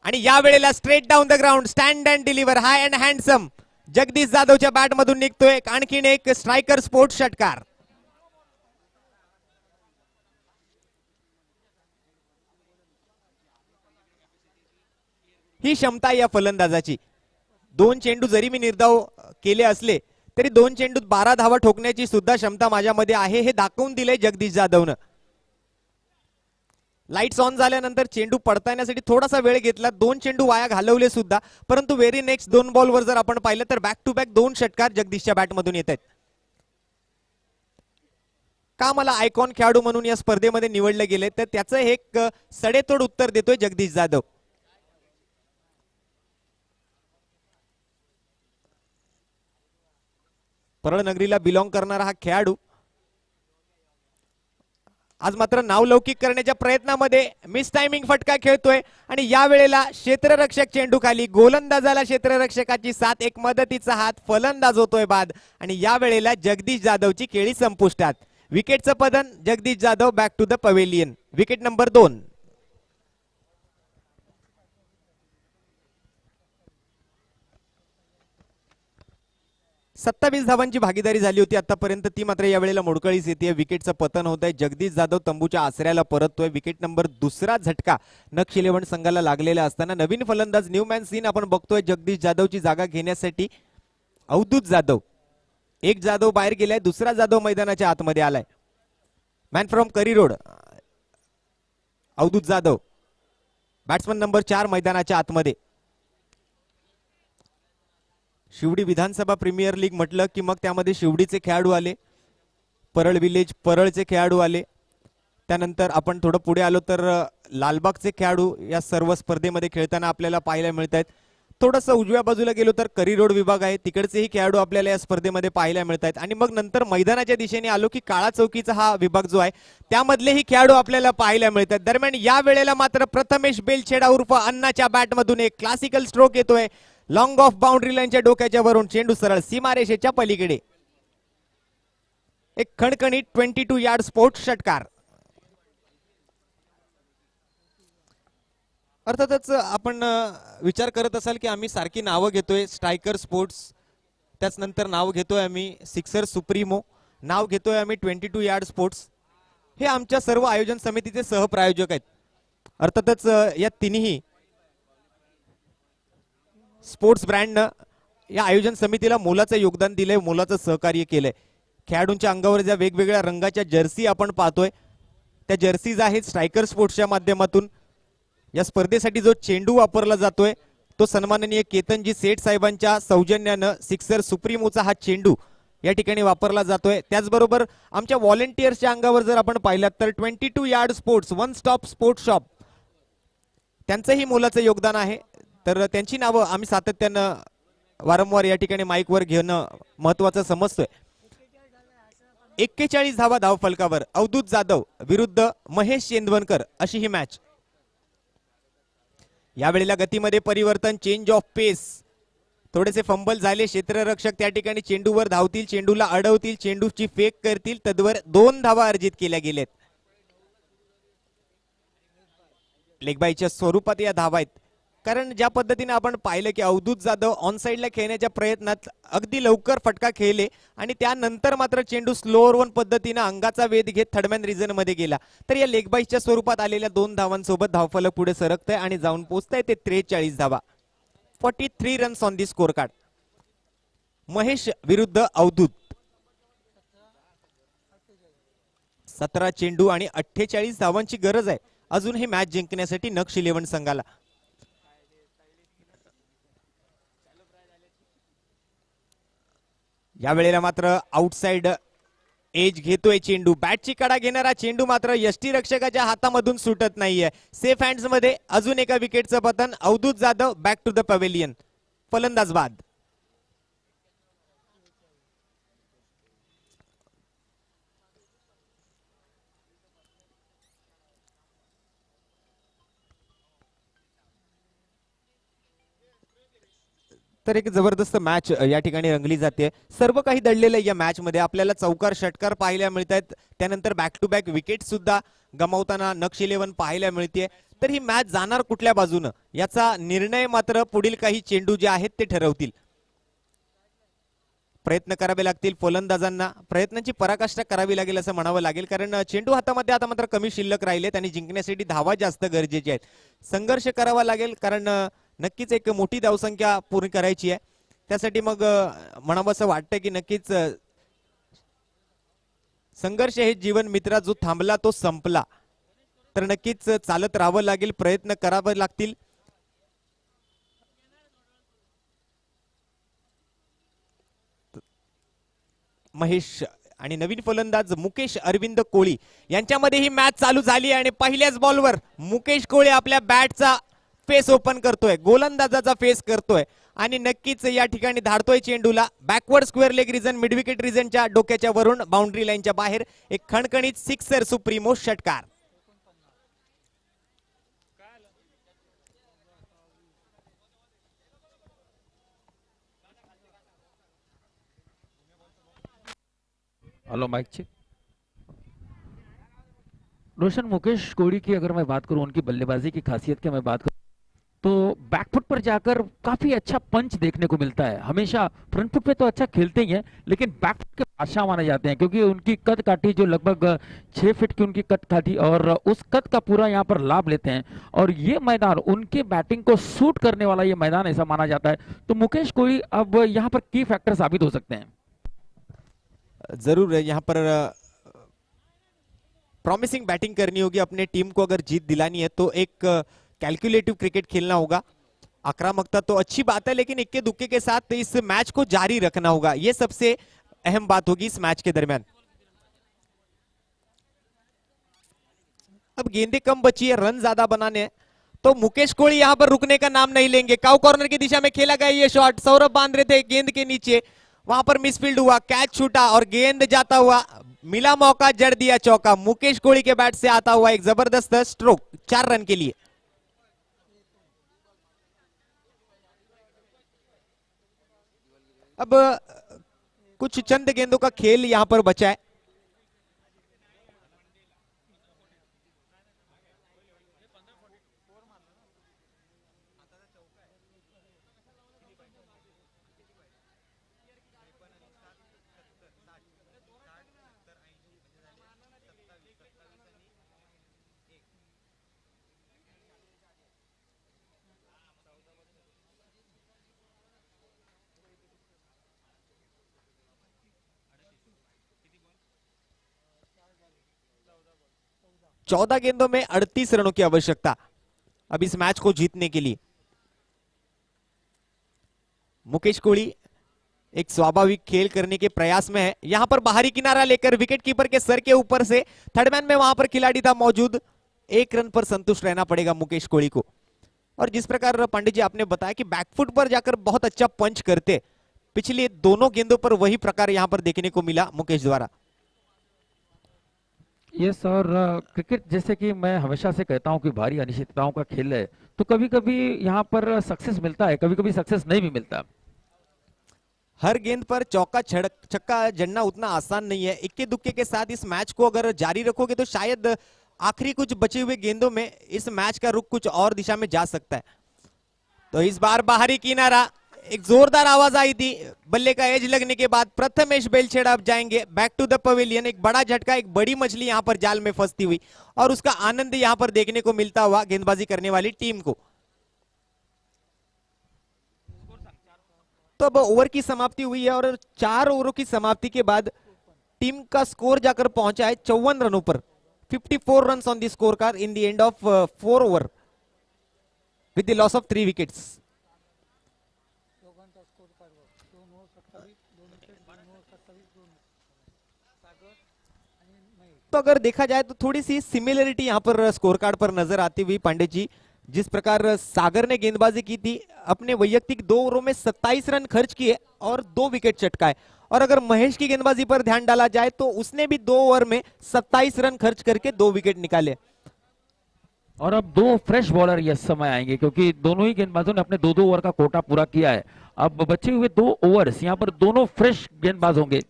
आणि या वेळेला straight down the ground, stand and deliver, high and handsome Jagdish जाधवच्या बॅट मधून निघतोय आणखीन एक स्ट्रायकर स्पोर्ट षटकार. ही क्षमता या फलंदाजाची. 2 चेंडू जरी मी निर्धाव केले असले तरी 2 चेंडूत 12 धावा ठोकण्याची सुद्धा क्षमता माझ्यामध्ये आहे हे दाखवून दिलंय जगदीश जाधवनं. लाईट्स ऑन झाल्यानंतर चेंडू पडतायण्यासाठी थोडासा वेळ घेतला, 2 चेंडू वाया घालवले सुद्धा, परंतु व्हेरी नेक्स्ट 2 बॉलवर जर आपण पाहिलं तर बॅक टू बॅक 2 षटकार जगदीशच्या बॅटमधून येत आहेत. का मला आयकॉन खेळाडू म्हणून या स्पर्धेमध्ये निवडले गेले तर त्याचं एक सडेतोड उत्तर देतोय जगदीश जाधव. परळ नगरीला बिलॉंग करणारा हा खेळाडू आज मात्र नावलौकिक करण्याच्या प्रयत्नामध्ये मिस टायमिंग फटका खेळतोय आणि या वेळेला क्षेत्ररक्षक चेंडू खाली, गोलंदाजाला क्षेत्ररक्षकाची साथ, एक मदतीचा हात, फलंदाज होतोय बाद आणि या वेळेला जगदीश जाधवची खेळी संपुष्टात. विकेटचं पतन, Jagdish Jadhav back to the pavilion. Wicket number 2. 27 धावांची भागीदारी झाली होती आतापर्यंत, ती मात्र या वेळेला मोडकळीस येते. विकेटचं पतन होत आहे. जगदीश जाधव तंबूच्या आसऱ्याला परततोय. विकेट नंबर 2 झटका नक्ष 11 संघाला लागलेला असताना नवीन फलंदाज न्यूमॅन सीन आपण बघतोय जगदीश जाधवची जागा घेण्यासाठी. अवधूत जाधव, एक जाधव बाहेर गेलाय, दुसरा जाधव मैदानाच्या आतमध्ये आलाय. Man from Curry Road Avdhut Jadhav, batsman number 4 मैदानाच्या आतमध्ये. शिवडी विधानसभा प्रीमियर लीग म्हटलं की मग त्यामध्ये शिवडीचे खेळाडू आले, परळ विलेज परळचे खेळाडू आले, त्यानंतर आपण थोडं पुढे आलो तर लालबागचे खेळाडू या सर्व स्पर्धेमध्ये खेळताना आपल्याला पाहायला मिळत आहेत. थोडंसं उजव्या बाजूला गेलो तर करी रोड विभाग आहे, तिकडचेही खेळाडू आपल्याला या स्पर्धेमध्ये पाहायला मिळत आहेत. आणि मग नंतर मैदानाच्या दिशेने आलो की काळा चौकीचा हा विभाग जो आहे त्यामधलेही खेळाडू आपल्याला पाहायला मिळतात. दरम्यान या वेळेला मात्र प्रथमेश बेलछेडा उर्फ अण्णाच्या बॅटमधून एक क्लासिकल स्ट्रोक येतोय. लॉंग ऑफ बाउंड्री लाईनच्या डोक्याच्या वरून चेंडू सरळ सीमारेषेच्या पलीकडे. एक खणखणीत 22 यार्ड स्पोर्ट्स षटकार. अर्थातच आपण विचार करत असाल की आम्ही सारखी नावं घेतोय, स्ट्रायकर स्पोर्ट्स, त्याच नंतर नाव घेतोय आम्ही सिक्सर सुप्रीमो, नाव घेतोय आम्ही 22 यार्ड स्पोर्ट्स. हे आमच्या सर्व आयोजन समितीचे सहप्रायोजक आहेत. अर्थातच या तिन्ही स्पोर्ट्स ब्रँडनं या आयोजन समितीला मोलाचं योगदान दिलंय, मोलाचं सहकार्य केलंय. खेळाडूंच्या अंगावर ज्या वेगवेगळ्या रंगाच्या जर्सी आपण पाहतोय त्या जर्सीज आहेत स्ट्रायकर स्पोर्ट्सच्या माध्यमातून. या स्पर्धेसाठी जो चेंडू वापरला जातोय तो सन्माननीय केतनजी सेठ साहेबांच्या सौजन्यानं सिक्सर सुप्रीमोचा हा चेंडू या ठिकाणी वापरला जातोय. त्याचबरोबर आमच्या व्हॉलेंटियर्सच्या अंगावर जर आपण पाहिलात तर 22 yard sports one stop sports shop त्यांचंही मोलाचं योगदान आहे. तर त्यांची नावं आम्ही सातत्यानं वारंवार या ठिकाणी माईकवर घेणं महत्वाचं समजतोय. 41 धावा धाव फलकावर अवधूत जाधव विरुद्ध महेश चेंदवनकर अशी ही मॅच. यावेळेला गतीमध्ये परिवर्तन, चेंज ऑफ पेस, थोडेसे फंबल झाले. क्षेत्ररक्षक त्या ठिकाणी चेंडूवर धावतील, चेंडूला अडवतील, चेंडूची फेक करतील, तद्वर 2 धावा अर्जित केल्या गेल्यात. लेगबाईच्या स्वरूपात या धावा आहेत. कारण ज्या पद्धतीने आपण पाहिलं की अवधूत जाधव ऑन साइडला खेळण्याच्या प्रयत्नात अगदी लवकर फटका खेळले आणि त्यानंतर मात्र चेंडू स्लोअर वन पद्धतीने अंगाचा वेध घेत थर्डमॅन रिजन मध्ये गेला. तर या लेगबाईच्या स्वरूपात आलेल्या 2 धावांसोबत धावफलक पुढे सरकतंय आणि जाऊन पोहोचतंय ते 43 धावा. 43 runs on the score card. Mahesh विरुद्ध अवधूत. 17 चेंडू आणि 48 धावांची गरज आहे अजून ही मॅच जिंकण्यासाठी नक्ष 11 संघाला. या वेळेला मात्र आउटसाइड एज घेतोय चेंडू. बॅटची कडा घेणारा चेंडू मात्र यष्टीरक्षकाच्या हातामधून सुटत नाहीये. सेफ हँड्स मध्ये अजून एका विकेटचं पतन. Avdhut Jadhav back to the pavilion. फलंदाज बाद. तर एक जबरदस्त मॅच या ठिकाणी रंगली जाते. सर्व काही दडलेलं या मॅच मध्ये. आपल्याला चौकार षटकार पाहायला मिळत आहेत, त्यानंतर बॅक टू बॅक विकेट सुद्धा गमावताना नक्ष 11 पाहायला मिळते. तर ही मॅच जाणार कुठल्या बाजूनं याचा निर्णय मात्र पुढील काही चेंडू जे आहेत ते ठरवतील. प्रयत्न करावे लागतील फलंदाजांना, प्रयत्नांची पराकाष्ठा करावी लागेल असं म्हणावं लागेल. कारण चेंडू हातामध्ये आता मात्र कमी शिल्लक राहिलेत आणि जिंकण्यासाठी धावा जास्त गरजेची आहेत. संघर्ष करावा लागेल कारण नक्कीच एक मोठी धावसंख्या पूर्ण करायची आहे. त्यासाठी मग म्हणावं असं वाटतं की नक्कीच संघर्ष हे जीवन मित्रा, जो थांबला तो संपला. तर नक्कीच चालत राहावं लागेल, प्रयत्न करावे लागतील. महेश आणि नवीन फलंदाज मुकेश अरविंद कोळी यांच्यामध्ये ही मॅच चालू झाली आणि पहिल्याच बॉलवर मुकेश कोळी आपल्या बॅटचा फेस ओपन करतोय, गोलंदाजाचा फेस करतोय आणि नक्कीच या ठिकाणी धाडतोय चेंडूला backward square leg region, mid wicket रिजनच्या डोक्याच्या वरून बाउंड्री लाईनच्या बाहेर एक खणखणीत सिक्सर, सुप्रीमो षटकार. Hello mike check. Roshan, Mukesh Kohli की अगर मैं बात करूं, उनकी बल्लेबाजी की खासियत की मैं बात करूं तो बैकफुट पर जाकर काफी अच्छा पंच देखने को मिलता है। हमेशा फ्रंट फुट पे तो अच्छा खेलते ही हैं, लेकिन बैकफुट के बादशाह माने जाते हैं क्योंकि उनकी कद काठी जो लगभग 6 फीट की उनकी कद काठी, और उस कद का पूरा यहाँ पर लाभ लेते हैं। और ये मैदान उनके बैटिंग को सूट करने वाला ये मैदान ऐसा माना जाता है। तो मुकेश कोहली अब यहाँ पर की फैक्टर साबित हो सकते हैं। जरूर यहाँ पर प्रॉमिसिंग बैटिंग करनी होगी, अपने टीम को अगर जीत दिलानी है तो एक कैलकुलेटिव क्रिकेट खेलना होगा। आक्रामकता तो अच्छी बात है, लेकिन इक्के दुक्के के साथ इस मैच को जारी रखना होगा, यह सबसे अहम बात होगी इस मैच के दरमियान। अब गेंदें कम बची है, रन ज्यादा बनाने हैं, तो मुकेश कोहली यहां पर रुकने का नाम नहीं लेंगे। काउ कॉर्नर की दिशा में खेला गया ये शॉट, सौरभ बांध रहे थे गेंद के नीचे, वहां पर मिसफील्ड हुआ, कैच छूटा और गेंद जाता हुआ मिला मौका, जड़ दिया चौका। मुकेश कोहली के बैट से आता हुआ एक जबरदस्त स्ट्रोक 4 रन के लिए। अब कुछ चंद गेंदों का खेल यहां पर बचा है। चौदह गेंदों में 38 रनों की आवश्यकता अब इस मैच को जीतने के लिए। मुकेश कोहली एक स्वाभाविक खेल करने के प्रयास में है, यहां पर बाहरी किनारा लेकर विकेट कीपर के सर के ऊपर से थर्डमैन में वहां पर खिलाड़ी था मौजूद। 1 रन पर संतुष्ट रहना पड़ेगा मुकेश कोहली को। और जिस प्रकार पांडे जी आपने बताया कि बैकफुट पर जाकर बहुत अच्छा पंच करते, पिछले दोनों गेंदों पर वही प्रकार यहां पर देखने को मिला मुकेश द्वारा। यस, और क्रिकेट जैसे कि मैं हमेशा से कहता हूं कि भारी अनिश्चितताओं का खेल है, तो कभी कभी यहाँ पर सक्सेस मिलता है, कभी कभी सक्सेस नहीं भी मिलता। हर गेंद पर चौका छक्का जड़ना उतना आसान नहीं है। इक्के दुक्के के साथ इस मैच को अगर जारी रखोगे तो शायद आखिरी कुछ बचे हुए गेंदों में इस मैच का रुख कुछ और दिशा में जा सकता है। तो इस बार बाहरी किनारा, एक जोरदार आवाज आई थी बल्ले का एज लगने के बाद। प्रथमेश बेलछेड़ा अब जाएंगे बैक टू द पवेलियन। एक बड़ा झटका, एक बड़ी मछली यहां पर जाल में फंसती हुई, और उसका आनंद यहां पर देखने को मिलता हुआ गेंदबाजी करने वाली टीम को। तो अब ओवर की समाप्ति हुई है और 4 ओवरों की समाप्ति के बाद टीम का स्कोर जाकर पहुंचा है 54 रनों पर। 54 run on the score card in the end of 4 over विद द लॉस ऑफ 3 विकेट्स। तो अगर देखा जाए तो थोड़ी सी सिमिलरिटी यहां पर स्कोर कार्ड पर नजर आती हुई पांडे जी। जिस प्रकार सागर ने गेंदबाजी की थी, अपने वैयक्तिक 2 ओवरों में 27 रन खर्च किए और 2 विकेट चटकाए। और अगर महेश की गेंदबाजी पर ध्यान डाला जाए तो उसने भी 2 ओवर में 27 रन खर्च करके 2 विकेट निकाले। और अब 2 फ्रेश बॉलर इस समय आएंगे क्योंकि दोनों ही गेंदबाजों ने अपने 2-2 ओवर का कोटा पूरा किया है। अब बचे हुए 2 ओवर्स यहाँ पर दोनों फ्रेश गेंदबाज होंगे।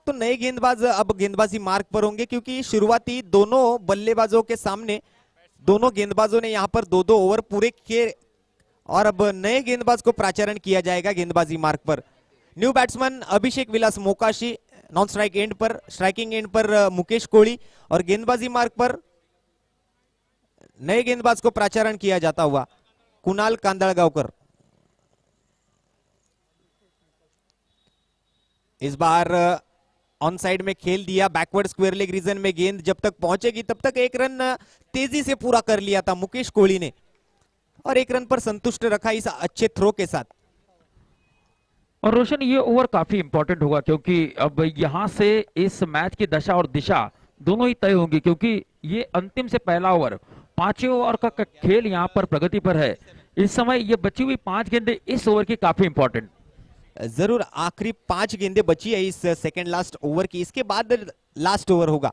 तो नए गेंदबाज अब गेंदबाजी मार्ग पर होंगे क्योंकि शुरुआती दोनों बल्लेबाजों के सामने दोनों गेंदबाजों ने यहां पर 2-2 ओवर पूरे किए और अब नए गेंदबाज को प्राचारण किया जाएगा गेंदबाजी मार्ग पर। New batsman Abhishek Vilas Mokashi, non strike end पर, स्ट्राइकिंग एंड पर मुकेश कोहली, और गेंदबाजी मार्ग पर नए गेंदबाज को प्राचारण किया जाता हुआ कुणाल कांदळगावकर। इस बार ऑन साइड में खेल दिया, बैकवर्ड स्क्वायर लेग रीजन में गेंद जब तक पहुंचेगी तब तक एक रन तेजी से पूरा कर लिया था मुकेश कोहली ने और एक रन पर संतुष्ट रखा इस अच्छे थ्रो के साथ। और रोशन, ये ओवर काफी इंपॉर्टेंट होगा क्योंकि अब यहां से इस मैच की दशा और दिशा दोनों ही तय होंगी, क्योंकि ये अंतिम से पहला ओवर, 5वें ओवर का खेल यहां पर प्रगति पर है। इस समय ये बची हुई 5 गेंदें इस ओवर की काफी इंपॉर्टेंट। जरूर आखिरी 5 गेंदें बची है इस सेकंड लास्ट ओवर की, इसके बाद लास्ट ओवर होगा।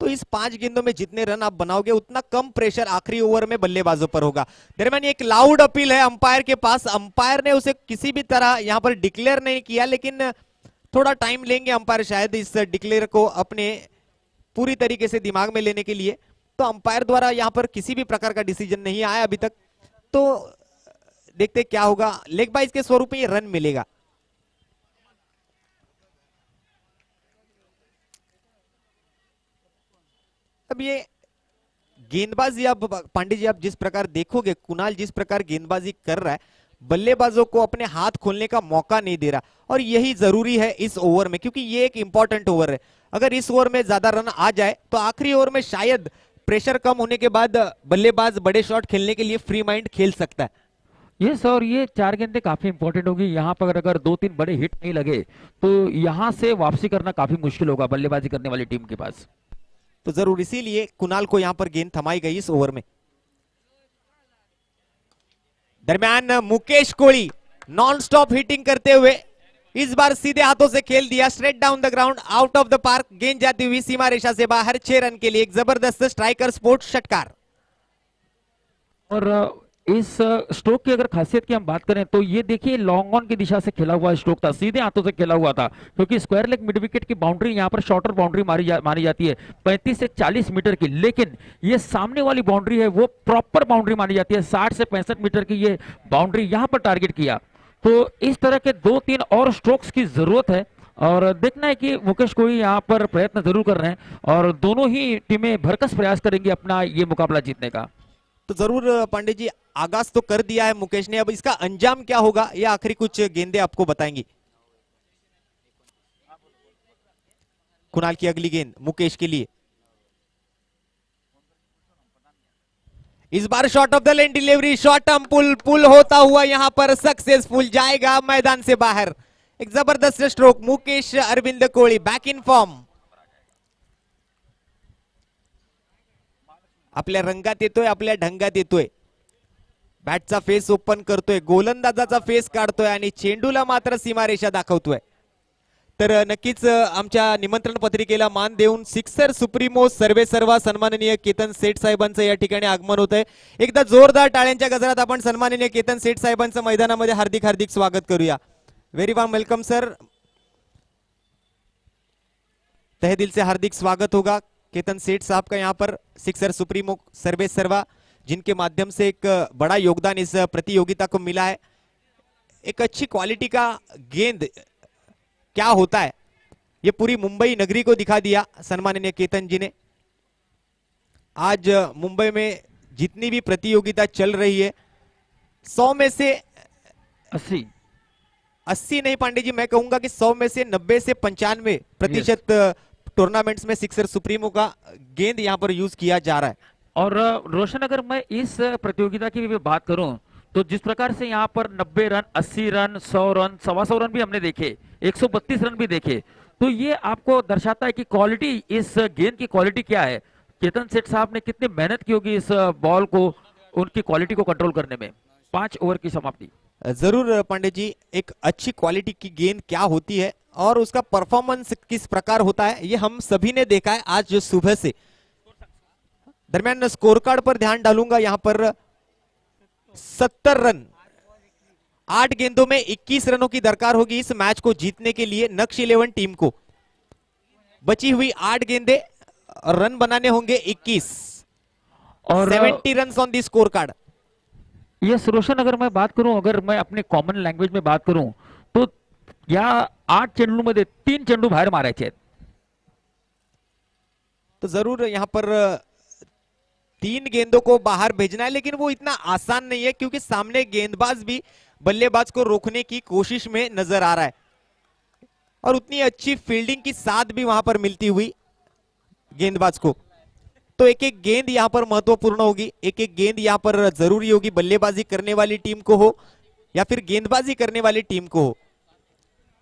तो इस 5 गेंदों में जितने रन आप बनाओगे उतना कम प्रेशर आखिरी ओवर में बल्लेबाजों पर होगा। दरमियान एक लाउड अपील है अंपायर के पास, अंपायर ने उसे किसी भी तरह यहां पर डिक्लेयर नहीं किया, लेकिन थोड़ा टाइम लेंगे अंपायर शायद इस डिक्लेयर को अपने पूरी तरीके से दिमाग में लेने के लिए। तो अंपायर द्वारा यहां पर किसी भी प्रकार का डिसीजन नहीं आया अभी तक, तो देखते क्या होगा। लेग बाइज के स्वरूप में ये रन मिलेगा। अब ये गेंदबाजी, अब पांडे जी आप जिस प्रकार देखोगे, कुणाल जिस प्रकार गेंदबाजी कर रहा है, बल्लेबाजों को अपने हाथ खोलने का मौका नहीं दे रहा, और यही जरूरी है इस ओवर में, क्योंकि ये एक इंपॉर्टेंट ओवर है। अगर इस ओवर में ज्यादा रन आ जाए तो आखिरी ओवर में शायद प्रेशर कम होने के बाद बल्लेबाज बड़े शॉट खेलने के लिए फ्री माइंड खेल सकता है। ये सर, ये 4 गेंदें काफी इंपॉर्टेंट होगी। यहाँ पर अगर 2-3 बड़े हिट नहीं लगे तो यहाँ से वापसी करना काफी मुश्किल होगा बल्लेबाजी करने वाली टीम के पास। तो जरूर इसीलिए कुणाल को यहां पर गेंद थमाई गई इस ओवर में। दरमियान Mukesh Kohli non stop hitting करते हुए इस बार सीधे हाथों से खेल दिया, straight down the ground, out of the park. गेंद जाती हुई सीमा रेखा से बाहर, 6 रन के लिए एक जबरदस्त स्ट्राइकर स्पोर्ट षटकार। और इस स्ट्रोक की अगर खासियत की हम बात करें तो ये देखिए लॉन्ग ऑन की दिशा से खेला हुआ स्ट्रोक था, सीधे हाथों से खेला हुआ था, क्योंकि स्क्वायर लेग मिड विकेट की बाउंड्री यहाँ पर शॉर्टर बाउंड्री मानी जाती है 35 से 40 मीटर की, लेकिन ये सामने वाली बाउंड्री है वो प्रॉपर बाउंड्री मानी जाती है, 60 से 65 मीटर की ये बाउंड्री यहाँ पर टारगेट किया। तो इस तरह के 2-3 और स्ट्रोक्स की जरूरत है, और देखना है कि मुकेश कोहली यहाँ पर प्रयत्न जरूर कर रहे हैं और दोनों ही टीमें भरकस प्रयास करेंगी अपना ये मुकाबला जीतने का। तो जरूर पांडे जी, आगाज तो कर दिया है मुकेश ने, अब इसका अंजाम क्या होगा ये आखिरी कुछ गेंदें आपको बताएंगी। कुणाल की अगली गेंद मुकेश के लिए, इस बार shot off the lane delivery, short arm pull होता हुआ यहां पर सक्सेसफुल, जाएगा मैदान से बाहर। एक जबरदस्त stroke, Mukesh Arvind Kohli back in form, आपल्या रंगात येतोय, आपल्या ढंगात येतोय, बॅटचा फेस ओपन करतोय, गोलंदाजाचा फेस काढतोय आणि चेंडूला मात्र सीमारेषा दाखवतोय। तर नक्कीच आमच्या निमंत्रण पत्रिकेला मान देऊन सिक्सर सुप्रीमो सर्वे सर्वा सन्माननीय केतन सेठ साहेबांचं या ठिकाणी आगमन होत आहे। एकदा जोरदार टाळ्यांच्या गजरात आपण सन्माननीय केतन सेठ साहेबांचं मैदानामध्ये हार्दिक हार्दिक स्वागत करूया। वेरी वार्म वेलकम सर, तहे दिल से हार्दिक स्वागत होगा केतन सेठ साहब का यहाँ पर, सिक्सर सुप्रीमो सर्वे सर्वा, जिनके माध्यम से एक बड़ा योगदान इस प्रतियोगिता को मिला है। एक अच्छी क्वालिटी का गेंद क्या होता है ये पूरी मुंबई नगरी को दिखा दिया सम्माननीय केतन जी ने। आज मुंबई में जितनी भी प्रतियोगिता चल रही है 100 में से 80 नहीं पांडे जी, मैं कहूंगा कि 100 में से 90 से 95% टूर्नामेंट्स में सिक्सर सुप्रीमो का गेंद यहां पर यूज किया जा रहा है। और रोशन, अगर मैं इस प्रतियोगिता की भी बात करूं तो जिस प्रकार से यहाँ पर 90 रन, 80 रन, 100 रन, 125 रन भी हमने देखे, 132 रन भी देखे, तो ये आपको दर्शाता है कि क्वालिटी, इस गेंद की क्वालिटी क्या है। केतन सेठ साहब ने कितनी मेहनत की होगी इस बॉल को, उनकी क्वालिटी को कंट्रोल करने में। 5 ओवर की समाप्ति। जरूर पांडे जी, एक अच्छी क्वालिटी की गेंद क्या होती है और उसका परफॉर्मेंस किस प्रकार होता है ये हम सभी ने देखा है आज सुबह से। दरमियान स्कोर कार्ड पर ध्यान डालूंगा, यहां पर 70 रन, 8 गेंदों में 21 रनों की दरकार होगी इस मैच को जीतने के लिए नक्श 11 टीम को। बची हुई 8 गेंदें, रन बनाने होंगे 21 और 70 run on the score card. Yes Roshan, अगर मैं बात करूं, अगर मैं अपने कॉमन लँग्वेज में बात करूं तो या 8 चेंडूमध्ये 3 चेंडू बाहेर मारायचे आहेत। तो जरूर यहां पर 3 गेंदों को बाहर भेजना है, लेकिन वो इतना आसान नहीं है क्योंकि सामने गेंदबाज भी बल्लेबाज को रोकने की कोशिश में नजर आ रहा है और उतनी अच्छी फील्डिंग की साथ भी वहां पर मिलती हुई गेंदबाज को। तो एक एक गेंद यहां पर महत्वपूर्ण होगी, एक एक गेंद यहां पर जरूरी होगी, बल्लेबाजी करने वाली टीम को हो या फिर गेंदबाजी करने वाली टीम को हो।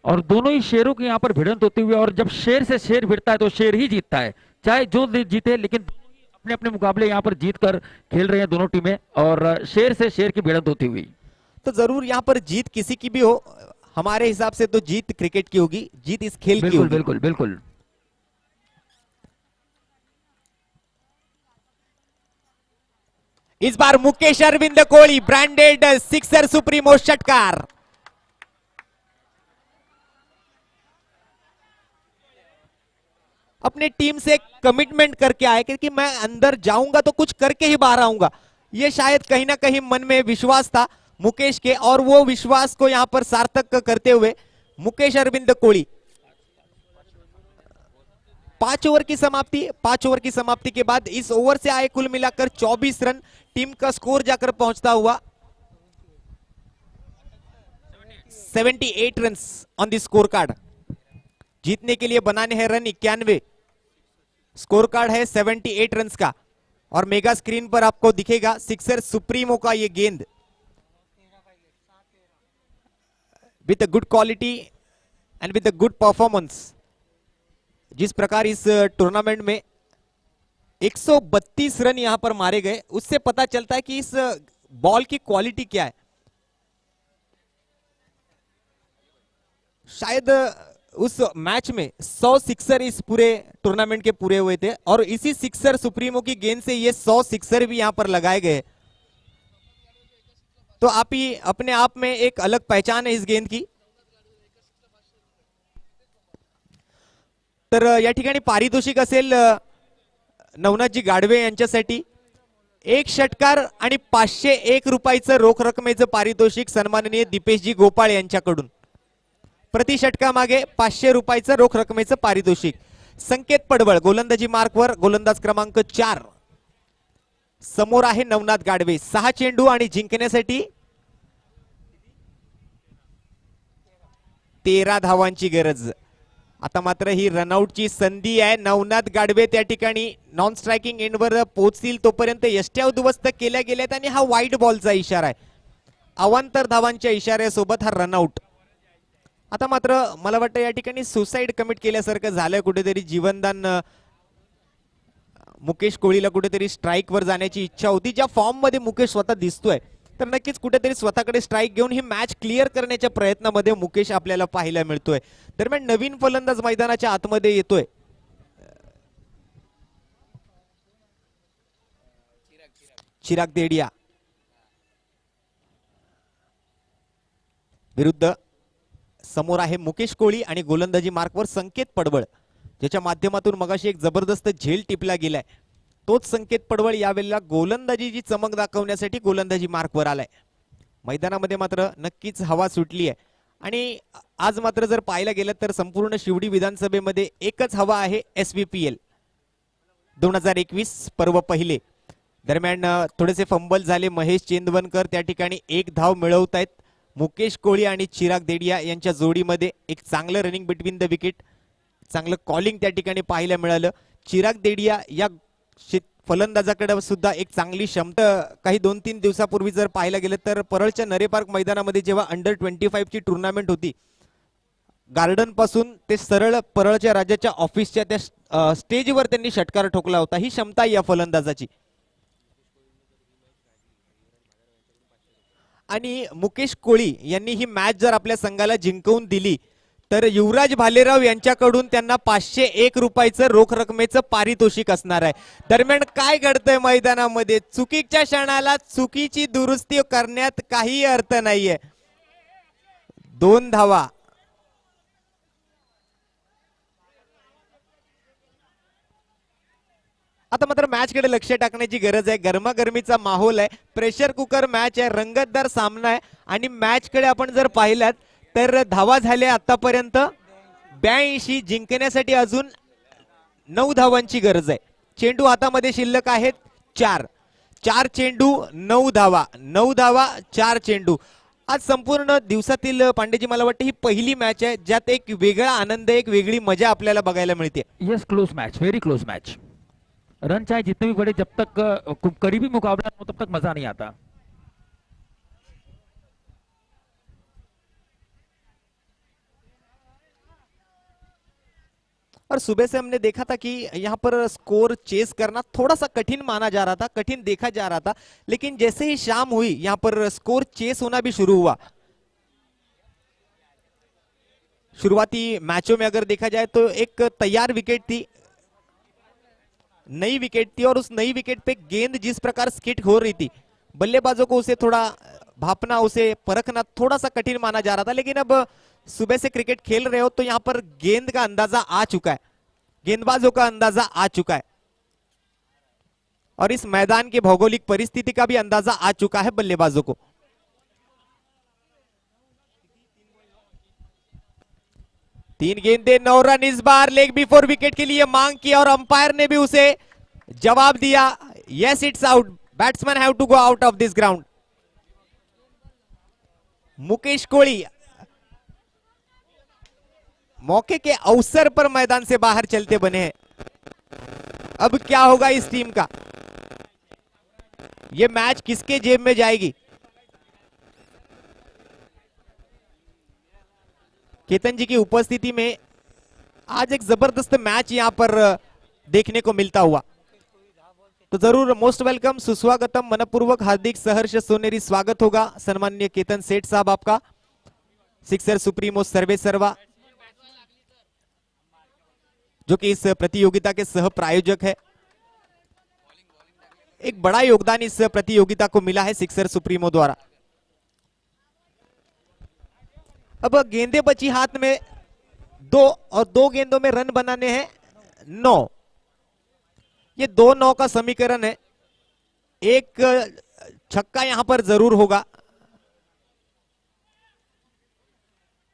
और दोनों ही शेरों की यहाँ पर भिड़ंत होती हुई, और जब शेर से शेर भिड़ता है तो शेर ही जीतता है, चाहे जो जीते, लेकिन अपने अपने मुकाबले यहाँ पर जीत कर खेल रहे हैं दोनों टीमें, और शेर से शेर की भिड़ंत होती हुई। तो जरूर यहाँ पर जीत किसी की भी हो, हमारे हिसाब से तो जीत क्रिकेट की होगी, जीत इस खेल की बिल्कुल होगी। बिल्कुल बिल्कुल। इस बार Mukesh Arvind Kohli branded sixer supremo षटकार। अपने टीम से कमिटमेंट करके आए कि मैं अंदर जाऊंगा तो कुछ करके ही बाहर आऊंगा। ये शायद कहीं ना कहीं मन में विश्वास था मुकेश के, और वो विश्वास को यहां पर सार्थक करते हुए मुकेश अरविंद कोहली 5 ओवर की समाप्ति, 5 ओवर की समाप्ति के बाद इस ओवर से आए कुल मिलाकर 24 रन, टीम का स्कोर जाकर पहुंचता हुआ 78 run on the score card. जीतने के लिए बनाने हैं रन 91, स्कोर कार्ड है 78 रन का, और मेगा स्क्रीन पर आपको दिखेगा सिक्सर सुप्रीमो का ये गेंद विद गुड क्वालिटी एंड विद गुड परफॉर्मेंस। जिस प्रकार इस टूर्नामेंट में 132 रन यहां पर मारे गए, उससे पता चलता है कि इस बॉल की क्वालिटी क्या है। शायद उस मैच में 100 सिक्सर इस पूरे टूर्नामेंट के पूरे हुए थे, और इसी सिक्सर सुप्रीमो की गेंद से ये 100 सिक्सर भी यहां पर लगाए गए। तो आप ही अपने आप में एक अलग पहचान है इस गेंद की। तर या ठिकाणी पारितोषिक असेल नवनाथजी गाडवे यांच्यासाठी 1 षटकार आणि 501 रुपयाचं रोख रकमेचं पारितोषिक सन्माननीय दीपेशजी गोपाळ यांच्याकडून। प्रति षटकामागे 500 रुपयाचं रोख रकमेचं पारितोषिक। संकेत पडवळ गोलंदाजी मार्कवर, गोलंदाज क्रमांक 4 समोर आहे नवनाथ गाडवे। 6 चेंडू आणि जिंकण्यासाठी 13 धावांची गरज। आता मात्र ही रनआउटची संधी आहे। नवनाथ गाडवे त्या ठिकाणी नॉन स्ट्रायकिंग एंडवर पोहोचतील तोपर्यंत यष्ट्या उद्ध्वस्त केल्या गेल्यात, आणि हा वाईड बॉलचा इशारा आहे। अवांतर धावांच्या इशाऱ्यासोबत हा रनआउट। आता मात्र मला वाटतं या ठिकाणी सुसाईड कमिट केल्यासारखं झालंय कुठेतरी। जीवनदान मुकेश कोहलीला कुठेतरी स्ट्राईक वर जाण्याची इच्छा होती। ज्या फॉर्म मध्ये मुकेश स्वतः दिसतोय, तर नक्कीच कुठेतरी स्वतःकडे स्ट्राईक घेऊन ही मॅच क्लिअर करण्याच्या प्रयत्नामध्ये मुकेश आपल्याला पाहायला मिळतोय। दरम्यान नवीन फलंदाज मैदानाच्या आतमध्ये येतोय। चिराग देडिया विरुद्ध समोर आहे मुकेश कोहली, आणि गोलंदाजी मार्कवर संकेत पडवळ, ज्याच्या माध्यमातून मगाशी एक जबरदस्त झेल टिपला गेलाय। तोच संकेत पडवळ यावेळेला गोलंदाजीची चमक दाखवण्यासाठी गोलंदाजी मार्कवर आलाय। मैदानामध्ये मात्र नक्कीच हवा सुटली आहे, आणि आज मात्र जर पाहायला गेलं तर संपूर्ण शिवडी विधानसभेमध्ये एकच हवा आहे, SVPL 2021 पर्व पहिले। दरम्यान थोडेसे फंबल झाले, महेश चेंदवनकर त्या ठिकाणी 1 धाव मिळवतायत। मुकेश कोहली आणि चिराग देडिया यांच्या जोडीमध्ये एक चांगलं रनिंग बिटवीन द विकेट, चांगलं कॉलिंग त्या ठिकाणी पाहायला मिळालं। चिराग देडिया या फलंदाजाकडे सुद्धा एक चांगली क्षमता काही 2-3 दिवसापूर्वी जर पाहायला गेलं तर परळच्या नरे पार्क मैदानामध्ये जेव्हा अंडर 25 ची टूर्नामेंट होती, गार्डन पासून ते सरळ परळच्या राजाच्या ऑफिसच्या त्या स्टेजवर त्यांनी षटकार ठोकला होता। ही क्षमता या फलंदाजाची। आणि मुकेश कोहली यांनी ही मॅच जर आपल्या संघाला जिंकवून दिली तर युवराज भालेराव यांच्याकडून त्यांना 501 रुपयाचं रोख रकमेचं पारितोषिक असणार आहे। दरम्यान काय घडतंय मैदानामध्ये, चुकीच्या क्षणाला चुकीची दुरुस्ती करण्यात काही अर्थ नाहीये। 2 धावा। आता मात्र मॅच कडे लक्ष टाकण्याची गरज आहे। गरमागरमीचा माहोल आहे, प्रेशर कुकर मॅच आहे, रंगतदार सामना आहे, आणि मॅच कडे आपण जर पाहिलात तर धावा झाल्या आतापर्यंत 82, जिंकण्यासाठी अजून 9 धावांची गरज आहे। चेंडू हातामध्ये शिल्लक आहेत 4. 4 चेंडू 9 धावा, 9 धावा 4 चेंडू. आज संपूर्ण दिवसातील पांडेजी मला वाटतं ही पहिली मॅच आहे ज्यात एक वेगळा आनंद, एक वेगळी मजा आपल्याला बघायला मिळते. Yes, close match, very close match. Run चाहे जितने भी बड़े, जब तक करीबी मुकाबला हो तब तक मजा नहीं आता. और सुबह से हमने देखा था कि यहाँ पर स्कोर चेस करना थोड़ा सा कठिन माना जा रहा था, कठिन देखा जा रहा था, लेकिन जैसे ही शाम हुई यहाँ पर स्कोर चेस होना भी शुरू हुआ. शुरुआती मैचों में अगर देखा जाए तो एक तैयार विकेट थी, नई विकेट थी, और उस नई विकेट पे गेंद जिस प्रकार स्किट हो रही थी, बल्लेबाजों को उसे थोड़ा भापना, उसे परखना थोड़ा सा कठिन माना जा रहा था. लेकिन अब सुबह से क्रिकेट खेल रहे हो तो यहां पर गेंद का अंदाजा आ चुका है, गेंदबाजों का अंदाजा आ चुका है, और इस मैदान की भौगोलिक परिस्थिति का भी अंदाजा आ चुका है बल्लेबाजों को. तीन गेंदे 9 रन. इस बार लेग बिफोर विकेट के लिए मांग की और अंपायर ने भी उसे जवाब दिया. Yes, it's out. Batsman have to go out of this ground. Mukesh Kohli मौके के अवसर पर मैदान से बाहर चलते बने हैं. अब क्या होगा इस टीम का, ये मैच किसके जेब में जाएगी? केतन जी की उपस्थिति में आज एक जबरदस्त मैच यहां पर देखने को मिलता हुआ, तो जरूर मोस्ट वेलकम, सुस्वागतम, मनपूर्वक हार्दिक सहर्ष सोनेरी स्वागत होगा सम्माननीय केतन सेठ साहब आपका, सिक्सर सुप्रीमो सर्वे सर्वा, जो कि इस प्रतियोगिता के सह प्रायोजक है. एक बड़ा योगदान इस प्रतियोगिता को मिला है सिक्सर सुप्रीमो द्वारा. अब गेंदें बची हाथ में 2, और 2 गेंदों में रन बनाने हैं 9. ये 2-9 का समीकरण है. एक छक्का यहां पर जरूर होगा,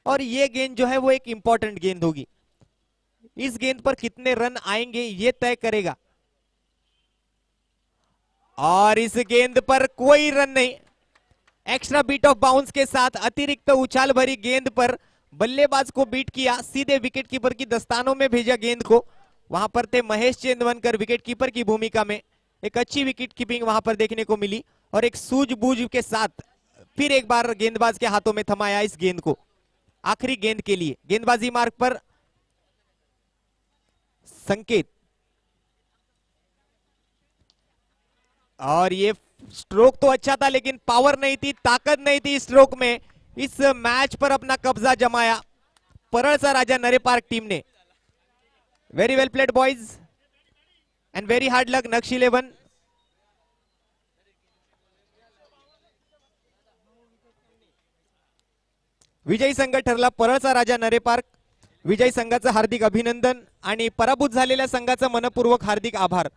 और ये गेंद जो है वो एक इंपॉर्टेंट गेंद होगी. इस गेंद पर कितने रन आएंगे ये तय करेगा, और इस गेंद पर कोई रन नहीं. एक्स्ट्रा बीट ऑफ बाउंस के साथ अतिरिक्त उछाल भरी गेंद पर बल्लेबाज को बीट किया, सीधे विकेट कीपर की दस्तानों में भेजा गेंद को. वहां पर थे महेश चेंदवनकर विकेट कीपर की भूमिका में. एक अच्छी विकेट कीपिंग वहां पर देखने को मिली, और एक सूझबूझ के साथ फिर एक बार गेंदबाज के हाथों में थमाया इस गेंद को. आखिरी गेंद के लिए गेंदबाजी मार्ग पर संकेत, और ये स्ट्रोक तो अच्छा था लेकिन पावर नहीं थी, ताकत नहीं थी स्ट्रोक में. इस मैच पर अपना कब्जा जमाया परळचा राजा नरे पार्क टीम ने. Very well played boys, and very hard luck Naksh 11. विजयी संघ ठरला परळचा राजा नरे पार्क. विजयी संघाचं हार्दिक अभिनंदन, आणि पराभूत झालेल्या संघाचं मनपूर्वक हार्दिक आभार.